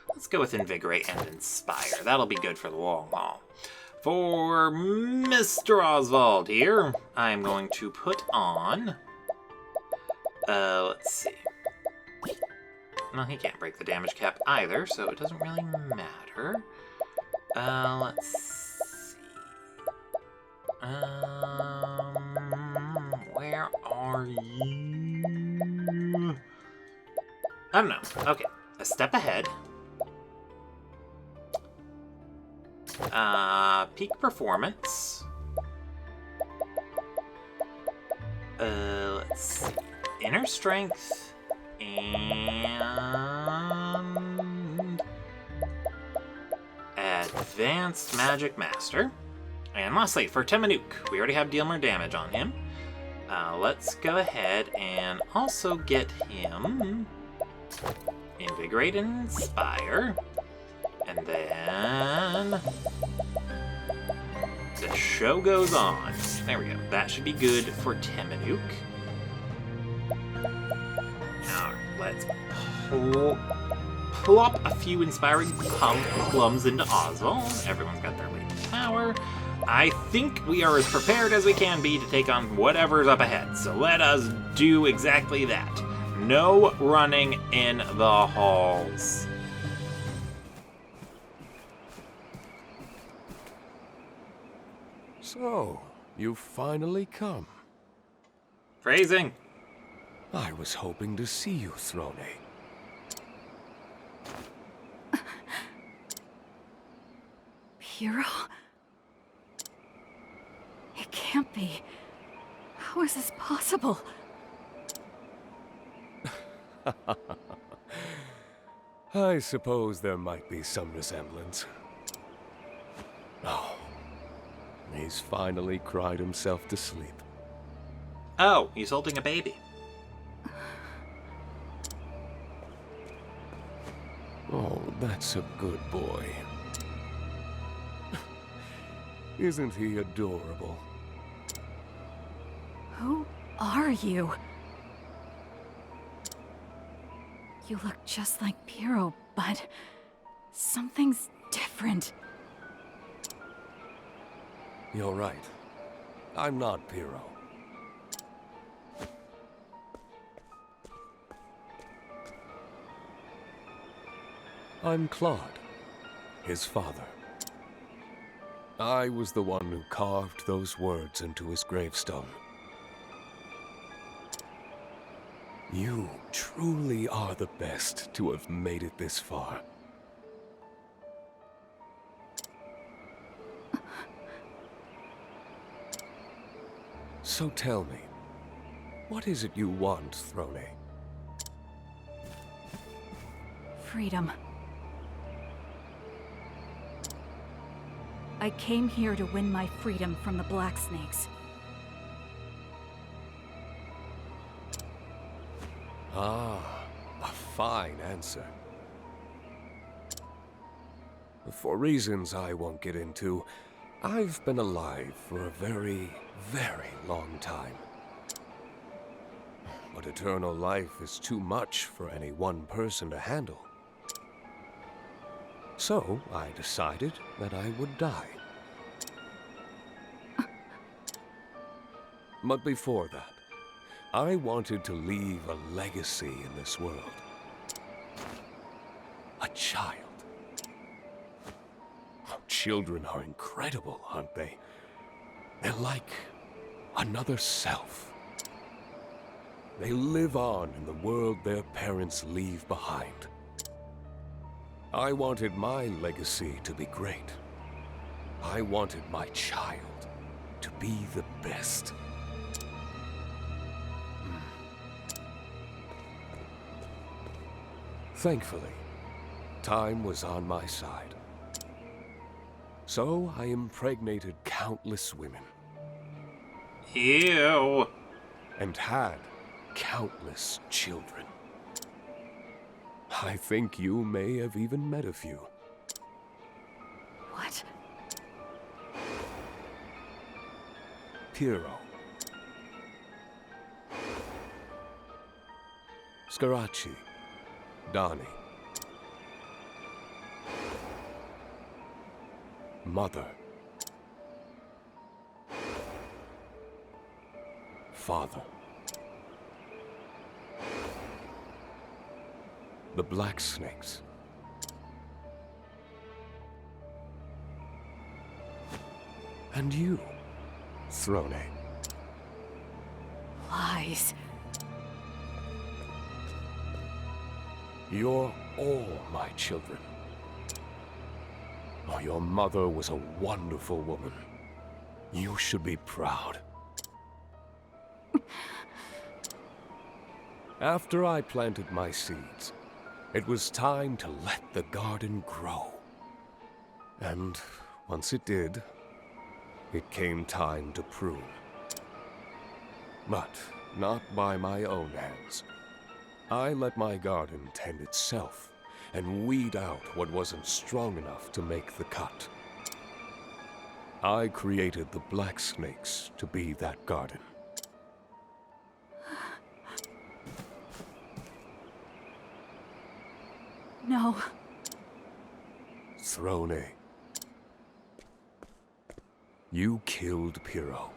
A: Let's go with Invigorate and Inspire. That'll be good for the long haul. For Mr. Oswald here, I'm going to put on... let's see. Well, he can't break the damage cap either, so it doesn't really matter. Let's see. Where are you? I don't know. Okay, a step ahead. Peak performance. Let's see. Inner strength. And Advanced Magic Master. And lastly, for Temanuk, we already have deal more damage on him. Let's go ahead and also get him Invigorate and Inspire. And then the show goes on. There we go. That should be good for Temanuk. Let's plop a few inspiring plums into Oswald. Everyone's got their latent power. I think we are as prepared as we can be to take on whatever's up ahead. So let us do exactly that. No running in the halls.
C: So, you finally come.
A: Phrasing.
C: I was hoping to see you, Throne.
B: Hero? It can't be. How is this possible?
C: I suppose there might be some resemblance. Oh, he's finally cried himself to sleep.
A: Oh, he's holding a baby.
C: Oh, that's a good boy. Isn't he adorable?
B: Who are you? You look just like Piero, but something's different.
C: You're right. I'm not Piero. I'm Claude, his father. I was the one who carved those words into his gravestone. You truly are the best to have made it this far. So tell me, what is it you want, Throne?
B: Freedom. I came here to win my freedom from the Black Snakes.
C: Ah, a fine answer. For reasons I won't get into, I've been alive for a very, very long time. But eternal life is too much for any one person to handle. So I decided that I would die. But before that, I wanted to leave a legacy in this world. A child. Oh, children are incredible, aren't they? They're like another self. They live on in the world their parents leave behind. I wanted my legacy to be great. I wanted my child to be the best. Thankfully, time was on my side. So I impregnated countless women.
A: Ew.
C: And had countless children. I think you may have even met a few.
B: What?
C: Piero. Scarachi. Donnie. Mother. Father. The Black Snakes. And you, Throne.
B: Lies.
C: You're all my children. Oh, your mother was a wonderful woman. You should be proud. After I planted my seeds, it was time to let the garden grow. And once it did, it came time to prune. But not by my own hands. I let my garden tend itself and weed out what wasn't strong enough to make the cut. I created the Black Snakes to be that garden.
B: No.
C: Throne. You killed Piero.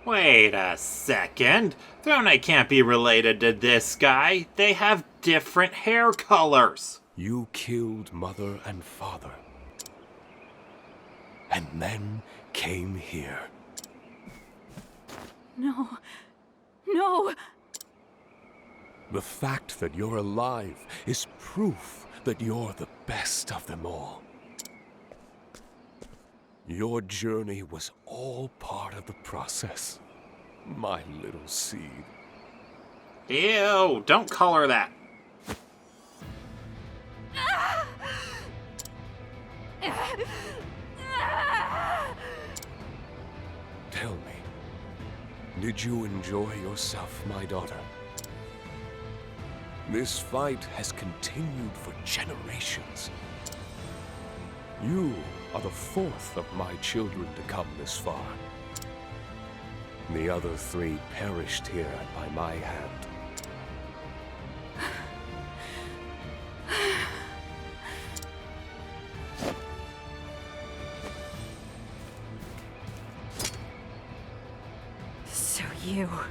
A: Wait a second. Throne can't be related to this guy. They have different hair colors.
C: You killed mother and father. And then came here.
B: No. No!
C: The fact that you're alive is proof that you're the best of them all. Your journey was all part of the process, my little seed.
A: Ew, don't call her that.
C: Tell me, did you enjoy yourself, my daughter? This fight has continued for generations. You are the fourth of my children to come this far. The other three perished here by my hand.
B: So you're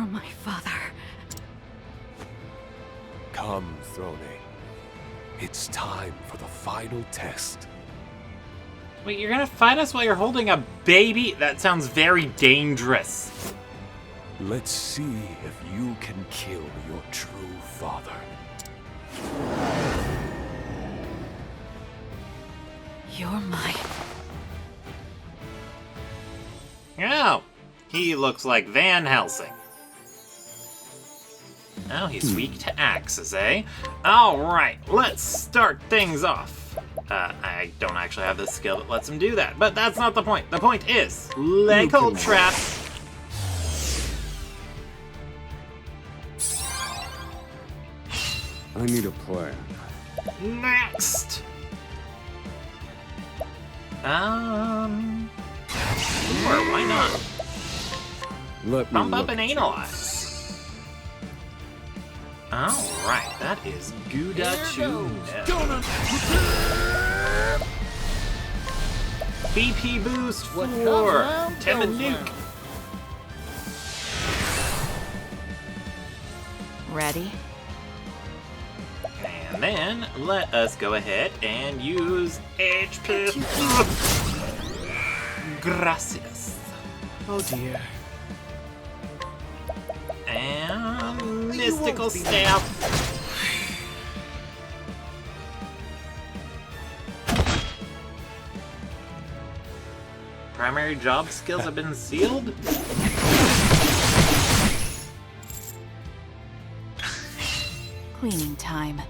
B: my father.
C: Come, Throne. It's time for the final test.
A: Wait, you're gonna fight us while you're holding a baby? That sounds very dangerous.
C: Let's see if you can kill your true father.
B: You're my...
A: Oh, he looks like Van Helsing. Oh, he's weak to axes, eh? Alright, let's start things off. I don't actually have the skill that lets him do that, but that's not the point. The point is, leg hold trap.
C: I need a plan.
A: Next! Sure, why not?
C: Let me
A: Bump up
C: look
A: and
C: at you.
A: analyze. Alright, that is Gouda to BP boost for Tim and Nuke.
B: Ready?
A: And then let us go ahead and use HP. Gracias.
H: Oh dear.
A: And mystical staff. Primary job skills have been sealed.
B: Cleaning time.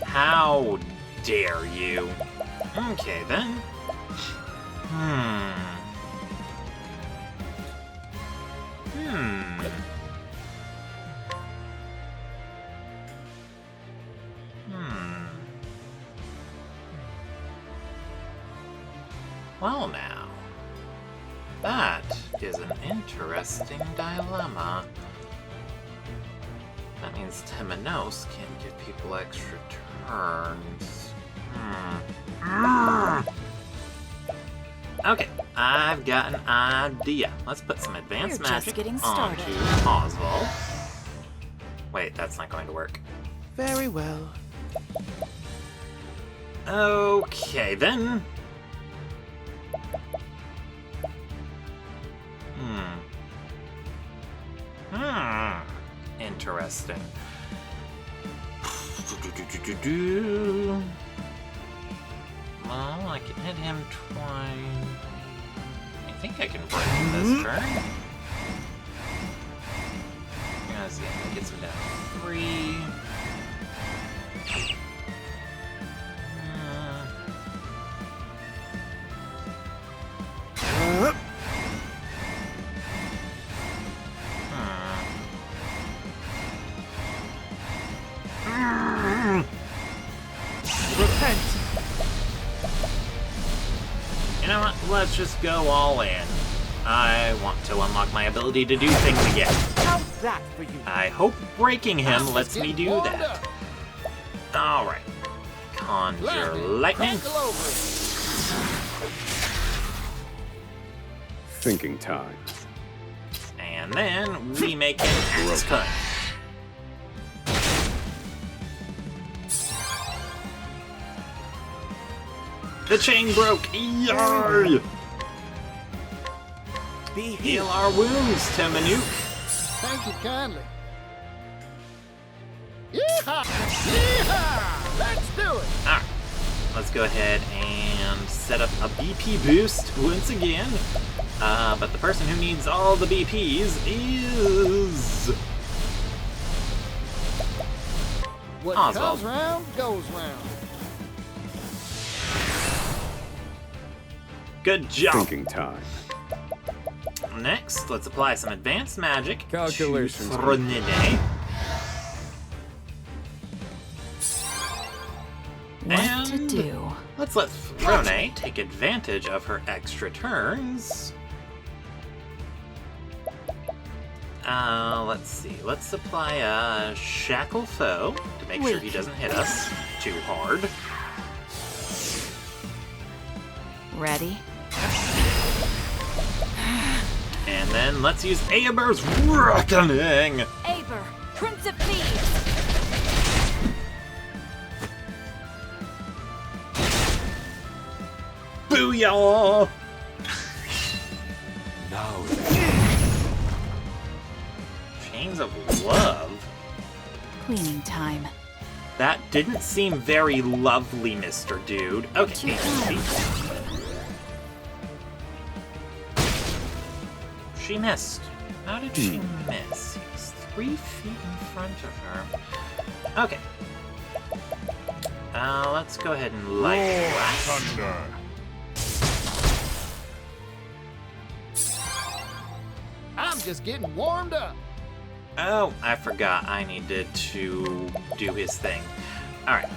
A: How dare you? Okay then. Well now, that is an interesting dilemma. That means Temenos can't give people extra turns. Okay, I've got an idea. Let's put some advanced
B: We're just
A: magic
B: getting
A: onto
B: started.
A: Oswald. Wait, that's not going to work.
H: Very well.
A: Okay, then. Interesting. Well, I can hit him twice. I think I can break him this turn. Yeah, see, that gets him down to 3.
H: Repent.
A: You know what? Let's just go all in. I want to unlock my ability to do things again.
H: How's that for you?
A: I hope breaking him lets me do that. Alright. Conjure lightning.
C: Thinking time.
A: And then we make an axe cut. The chain broke! Yay!
H: be
A: Heal
H: here.
A: our wounds, Temanu.
G: Thank you kindly. Yeehaw! Yeehaw! Let's do it!
A: Alright, let's go ahead and set up a BP boost once again. But the person who needs all the BPs is...
G: What
A: Oswald.
G: comes round, goes round.
A: Good job.
C: Thinking time.
A: Next, let's apply some advanced magic
C: Calculations.
A: to Thronine.
B: What to do?
A: Let's let Throne take advantage of her extra turns. Let's see. Let's apply a Shackle Foe to make sure he doesn't hit us too hard.
B: Ready?
A: And then let's use Aber's Reckoning.
B: Aber, Prince of Thieves!
A: Booyah!
C: Now then.
A: Chains of Love?
B: Cleaning time.
A: That didn't seem very lovely, Mr. Dude. Okay, she missed. How did she miss? He was 3 feet in front of her. Okay. Let's go ahead and light blast.
G: I'm just getting warmed up.
A: Oh, I forgot. I needed to do his thing. Alright.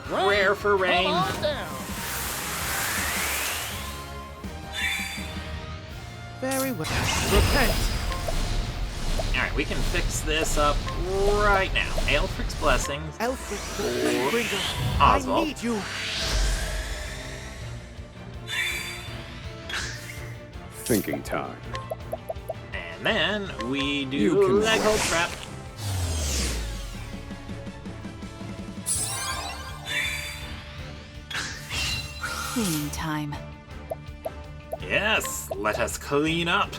A: Prayer for rain.
G: Come on down.
H: Very well. Repent.
A: Alright, we can fix this up right now. Aelfric's blessings.
H: Elfric, the Flame-bringer.
A: Oswald.
H: I need you.
C: Thinking time.
A: And then we do
C: You can
A: leg hold trap.
B: Cleaning time.
A: Yes, let us clean up.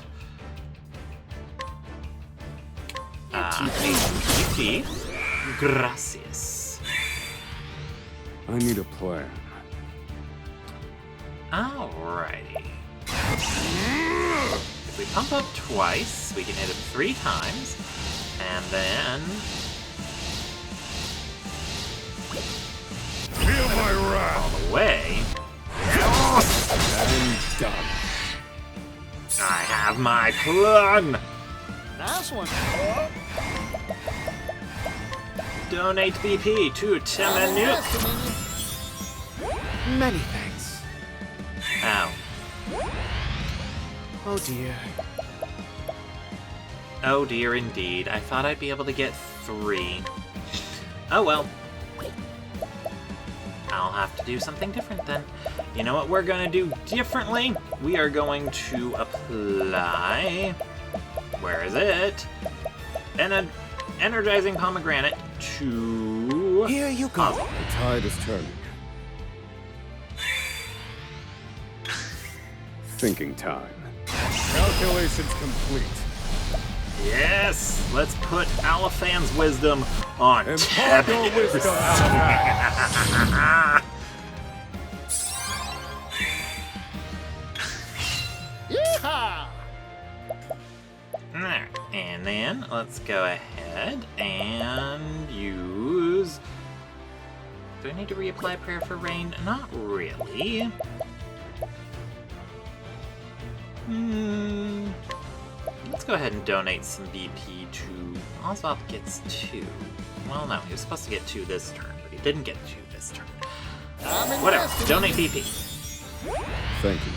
A: TP. Gracias.
C: I need a plan.
A: Alrighty. If we pump up twice, we can hit him 3 times, and then...
C: Feel my wrath.
A: all the way.
C: And done.
A: I have my plan!
G: Nice one.
A: Donate BP to Temanu.
H: Many thanks.
A: Ow.
H: Oh dear.
A: Oh dear indeed. I thought I'd be able to get 3. Oh well. I'll have to do something different then. You know what we're gonna do differently? We are going to apply... where is it? Energizing Pomegranate to...
H: Here you go.
A: Oswald.
C: The tide is turning. Thinking time. Calculations complete.
A: Yes! Let's put Alifan's wisdom on
C: Impart your wisdom, Alifan.
G: Yeehaw!
A: Alright, and then let's go ahead and use... do I need to reapply Prayer for Rain? Not really. Let's go ahead and donate some BP to... Oswald gets 2. Well, no, he was supposed to get 2 this turn, but he didn't get 2 this turn. Whatever,
G: invested.
A: donate BP.
C: Thank you.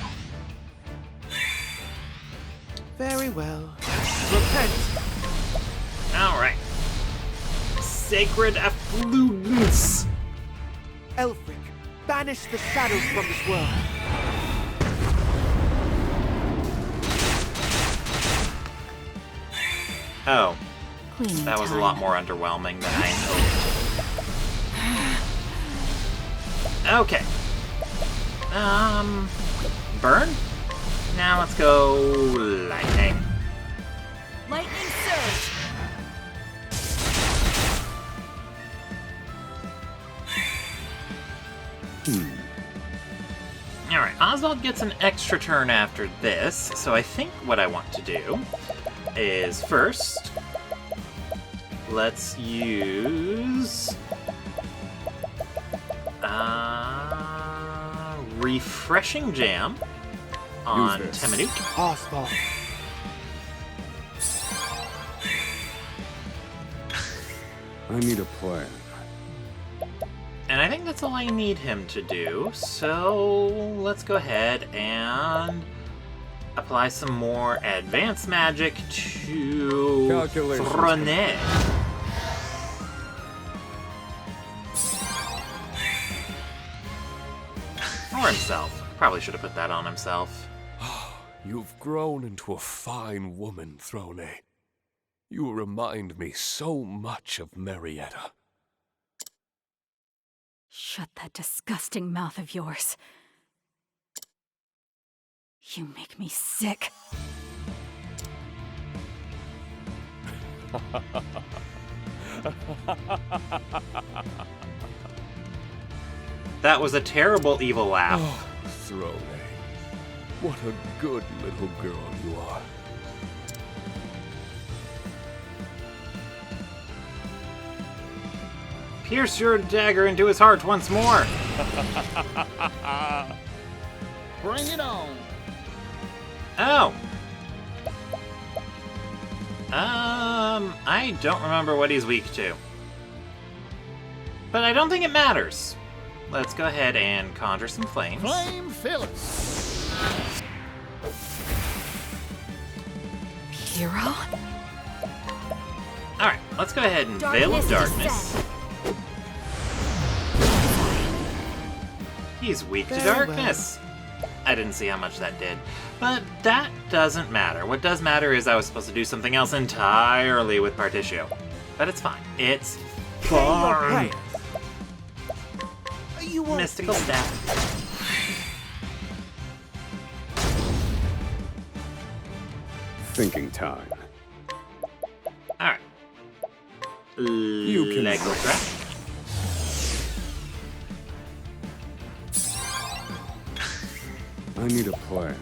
H: Very well. Repent.
A: Alright. Sacred Effluence!
H: Elfric, banish the shadows from this world.
A: Oh,
B: Cleaning
A: that was a
B: time.
A: lot more underwhelming than I hoped. Okay. Burn? Now let's go lightning.
B: Lightning surge!
A: Alright, Oswald gets an extra turn after this, so I think what I want to do is first, let's use Refreshing Jam on Temanuk.
H: Oswald.
C: I need a plan.
A: And I think that's all I need him to do, so let's go ahead and apply some more advanced magic to Fronet. Or himself. Probably should have put that on himself.
C: You've grown into a fine woman, Throne. You remind me so much of Marietta.
B: Shut that disgusting mouth of yours. You make me sick.
A: That was a terrible evil laugh.
C: Oh, Throne. What a good little girl you are.
A: Pierce your dagger into his heart once more.
G: Bring it on.
A: Oh. I don't remember what he's weak to. But I don't think it matters. Let's go ahead and conjure some flames.
G: Flame Phyllis.
B: Hero?
A: Alright, let's go ahead and Veil of Darkness. He's weak to darkness. I didn't see how much that did. But that doesn't matter. What does matter is I was supposed to do something else entirely with Particio. But it's fine. It's fine. Mystical Staff.
C: Thinking time.
A: Alright.
C: You can
A: Lego Trap.
C: I need a plan.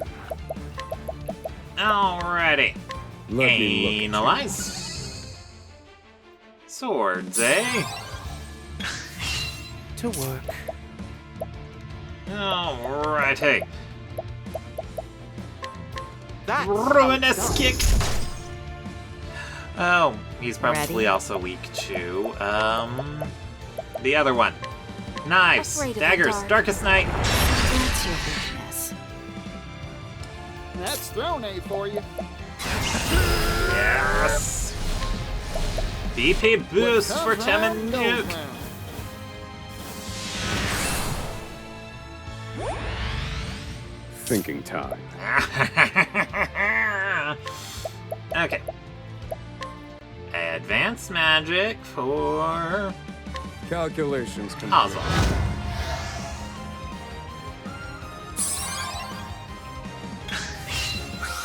A: Alrighty.
C: Let me look at
A: Analyze. Swords, eh?
H: To work.
A: Alrighty.
H: That's
A: Ruinous kick. Oh, he's probably
B: Ready?
A: also weak to, the other one. Knives,
B: Afraid of the
A: daggers,
B: dark.
A: darkest night.
B: That's your weakness.
G: That's Throne for you.
A: Yes. BP boost for Temanuk.
C: Thinking time.
A: Okay. Advanced magic for
C: Calculations complete.
A: Oswald.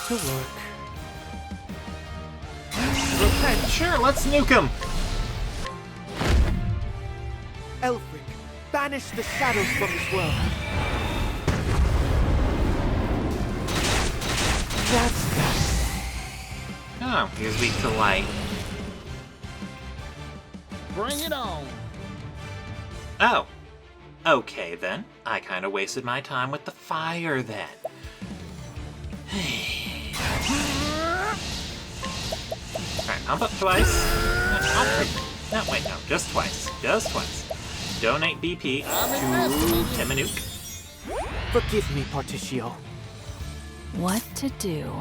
H: To work.
A: Okay, sure, let's nuke him.
H: Elfric, banish the shadows from this world. That's that.
A: Oh, he's weak to light.
G: Bring it on.
A: Oh. Okay, then. I kind of wasted my time with the fire, then. Alright, pump up twice. No, wait, no. Just twice. Just twice. Donate BP to Temanuk.
H: Forgive me, Particio.
B: What to do?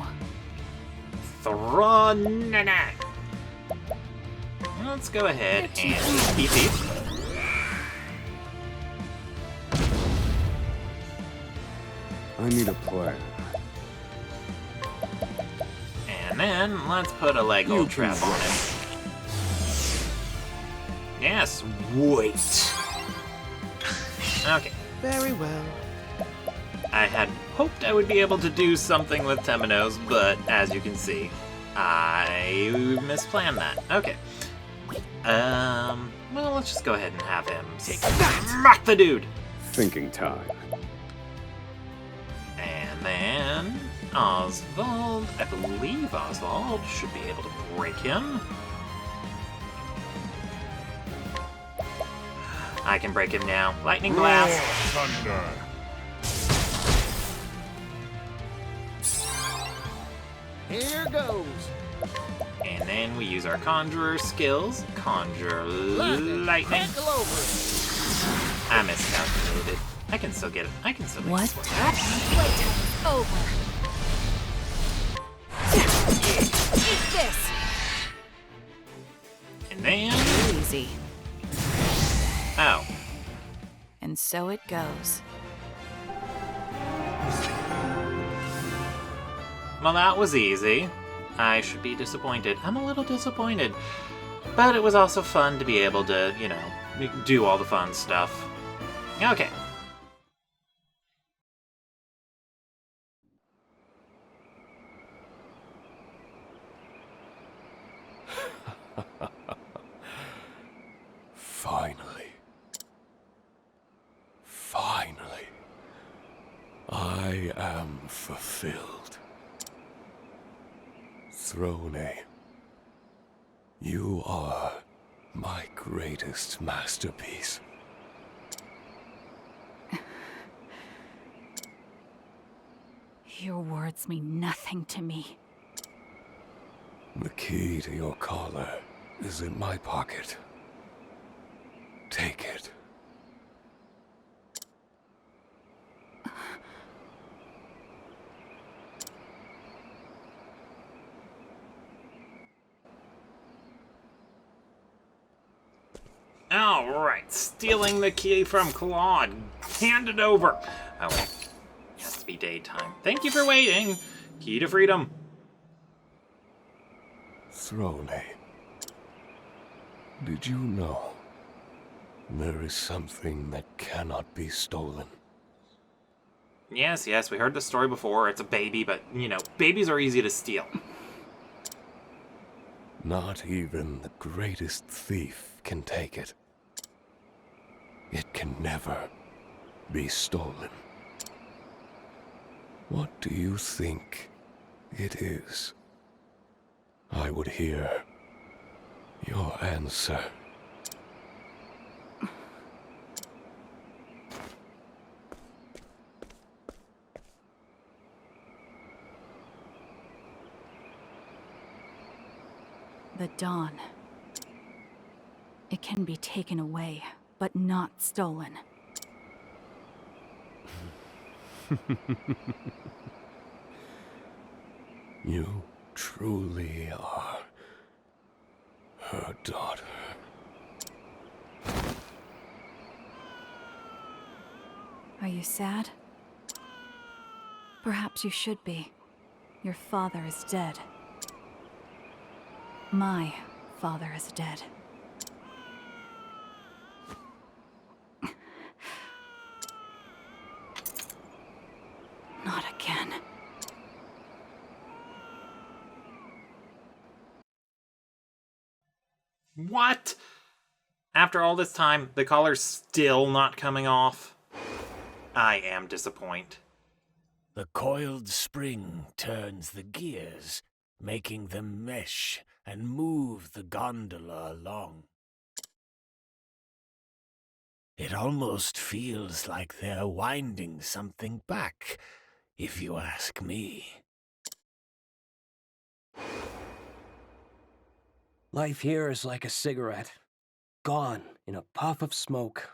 A: Thronana. Let's go ahead and BP.
C: I need a plan.
A: And then let's put a Lego trap on him. Yes, wait. Okay.
H: Very well.
A: I had hoped I would be able to do something with Temenos, but as you can see, I misplanned that. Okay. Well, let's just go ahead and have him smack the dude.
C: Thinking time.
A: And then Oswald, I believe Oswald should be able to break him. I can break him now. Lightning blast.
C: Thunder.
G: Here goes.
A: And then we use our conjurer skills. Conjure lightning.
G: Tackle over.
A: I miscalculated. I can still get it. I can still make
B: What?
A: this work.
B: Playtime's over. Eat this.
A: And then...
B: Easy.
A: Oh.
B: And so it goes.
A: Well, that was easy. I should be disappointed. I'm a little disappointed. But it was also fun to be able to, you know, do all the fun stuff. Okay.
C: Finally. Finally. I am fulfilled. Throne, you are my greatest masterpiece.
B: Your words mean nothing to me.
C: The key to your collar is in my pocket. Take it.
A: Alright, stealing the key from Claude. Hand it over. Oh, wait. It has to be daytime. Thank you for waiting. Key to freedom.
C: Throne, did you know there is something that cannot be stolen?
A: Yes, we heard the story before. It's a baby, but, you know, babies are easy to steal.
C: Not even the greatest thief can take it. It can never be stolen. What do you think it is? I would hear your answer.
B: The dawn. It can be taken away, but not stolen.
C: You truly are her daughter.
B: Are you sad? Perhaps you should be. Your father is dead. My father is dead. Not again.
A: What? After all this time, the collar's still not coming off? I am disappointed.
F: The coiled spring turns the gears, making them mesh and move the gondola along. It almost feels like they're winding something back, if you ask me.
E: Life here is like a cigarette, gone in a puff of smoke.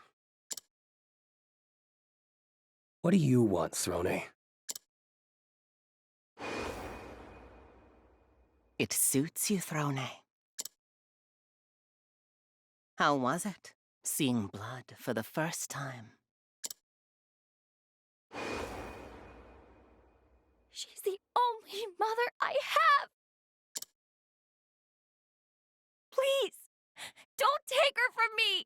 E: What do you want, Throne?
J: It suits you, Throne. How was it, seeing blood for the first time?
B: She's the only mother I have! Please, don't take her from me!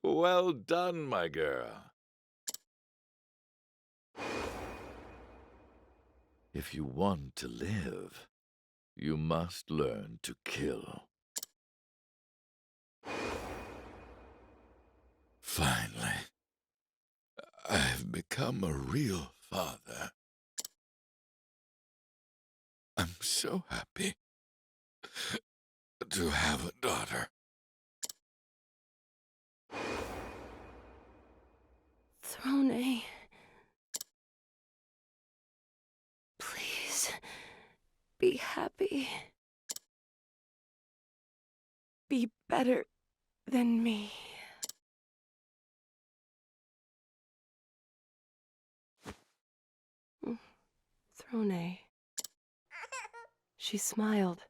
K: Well done, my girl. If you want to live, you must learn to kill. Finally, I've become a real father. I'm so happy to have a daughter.
I: Throne, please be happy. Be better than me. Throne. She smiled,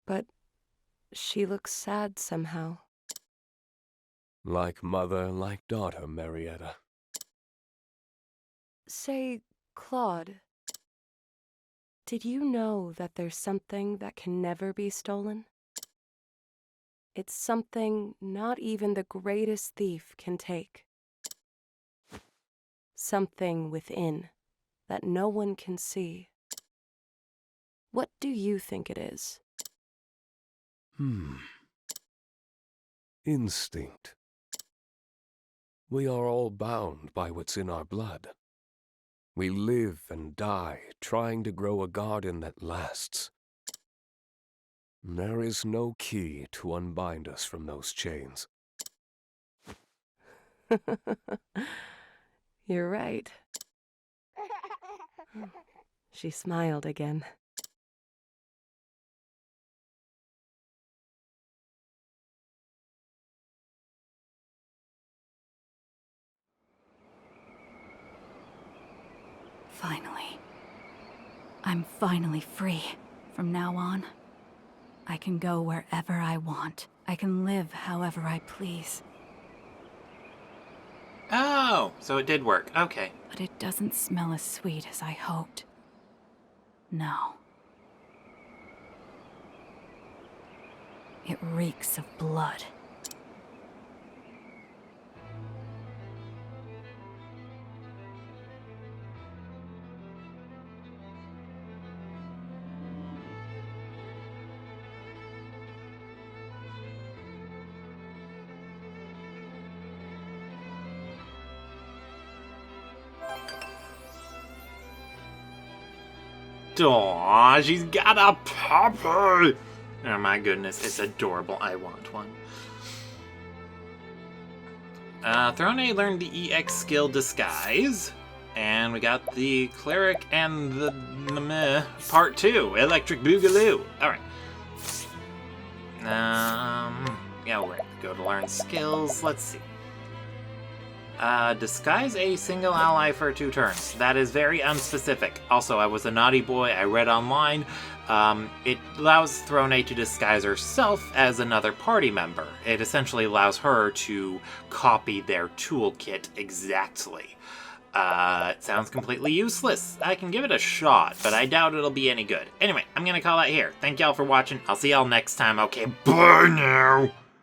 I: but she looks sad somehow.
C: Like mother, like daughter, Marietta.
I: Say, Claude, did you know that there's something that can never be stolen? It's something not even the greatest thief can take. Something within that no one can see. What do you think it is?
C: Instinct. We are all bound by what's in our blood. We live and die trying to grow a garden that lasts. There is no key to unbind us from those chains.
I: You're right. She smiled again.
B: Finally. I'm finally free. From now on, I can go wherever I want. I can live however I please.
A: Oh, so it did work. Okay.
B: But it doesn't smell as sweet as I hoped. No. It reeks of blood.
A: Aw, she's got a puppy! Oh my goodness, it's adorable. I want one. Throne learned the EX skill Disguise. And we got the Cleric and the Part 2, Electric Boogaloo. Alright. Yeah, we're gonna go to learn skills. Let's see. Disguise a single ally for 2 turns. That is very unspecific. Also, I was a naughty boy. I read online. It allows Throne to disguise herself as another party member. It essentially allows her to copy their toolkit exactly. It sounds completely useless. I can give it a shot, but I doubt it'll be any good. Anyway, I'm gonna call that here. Thank y'all for watching. I'll see y'all next time. Okay, bye now!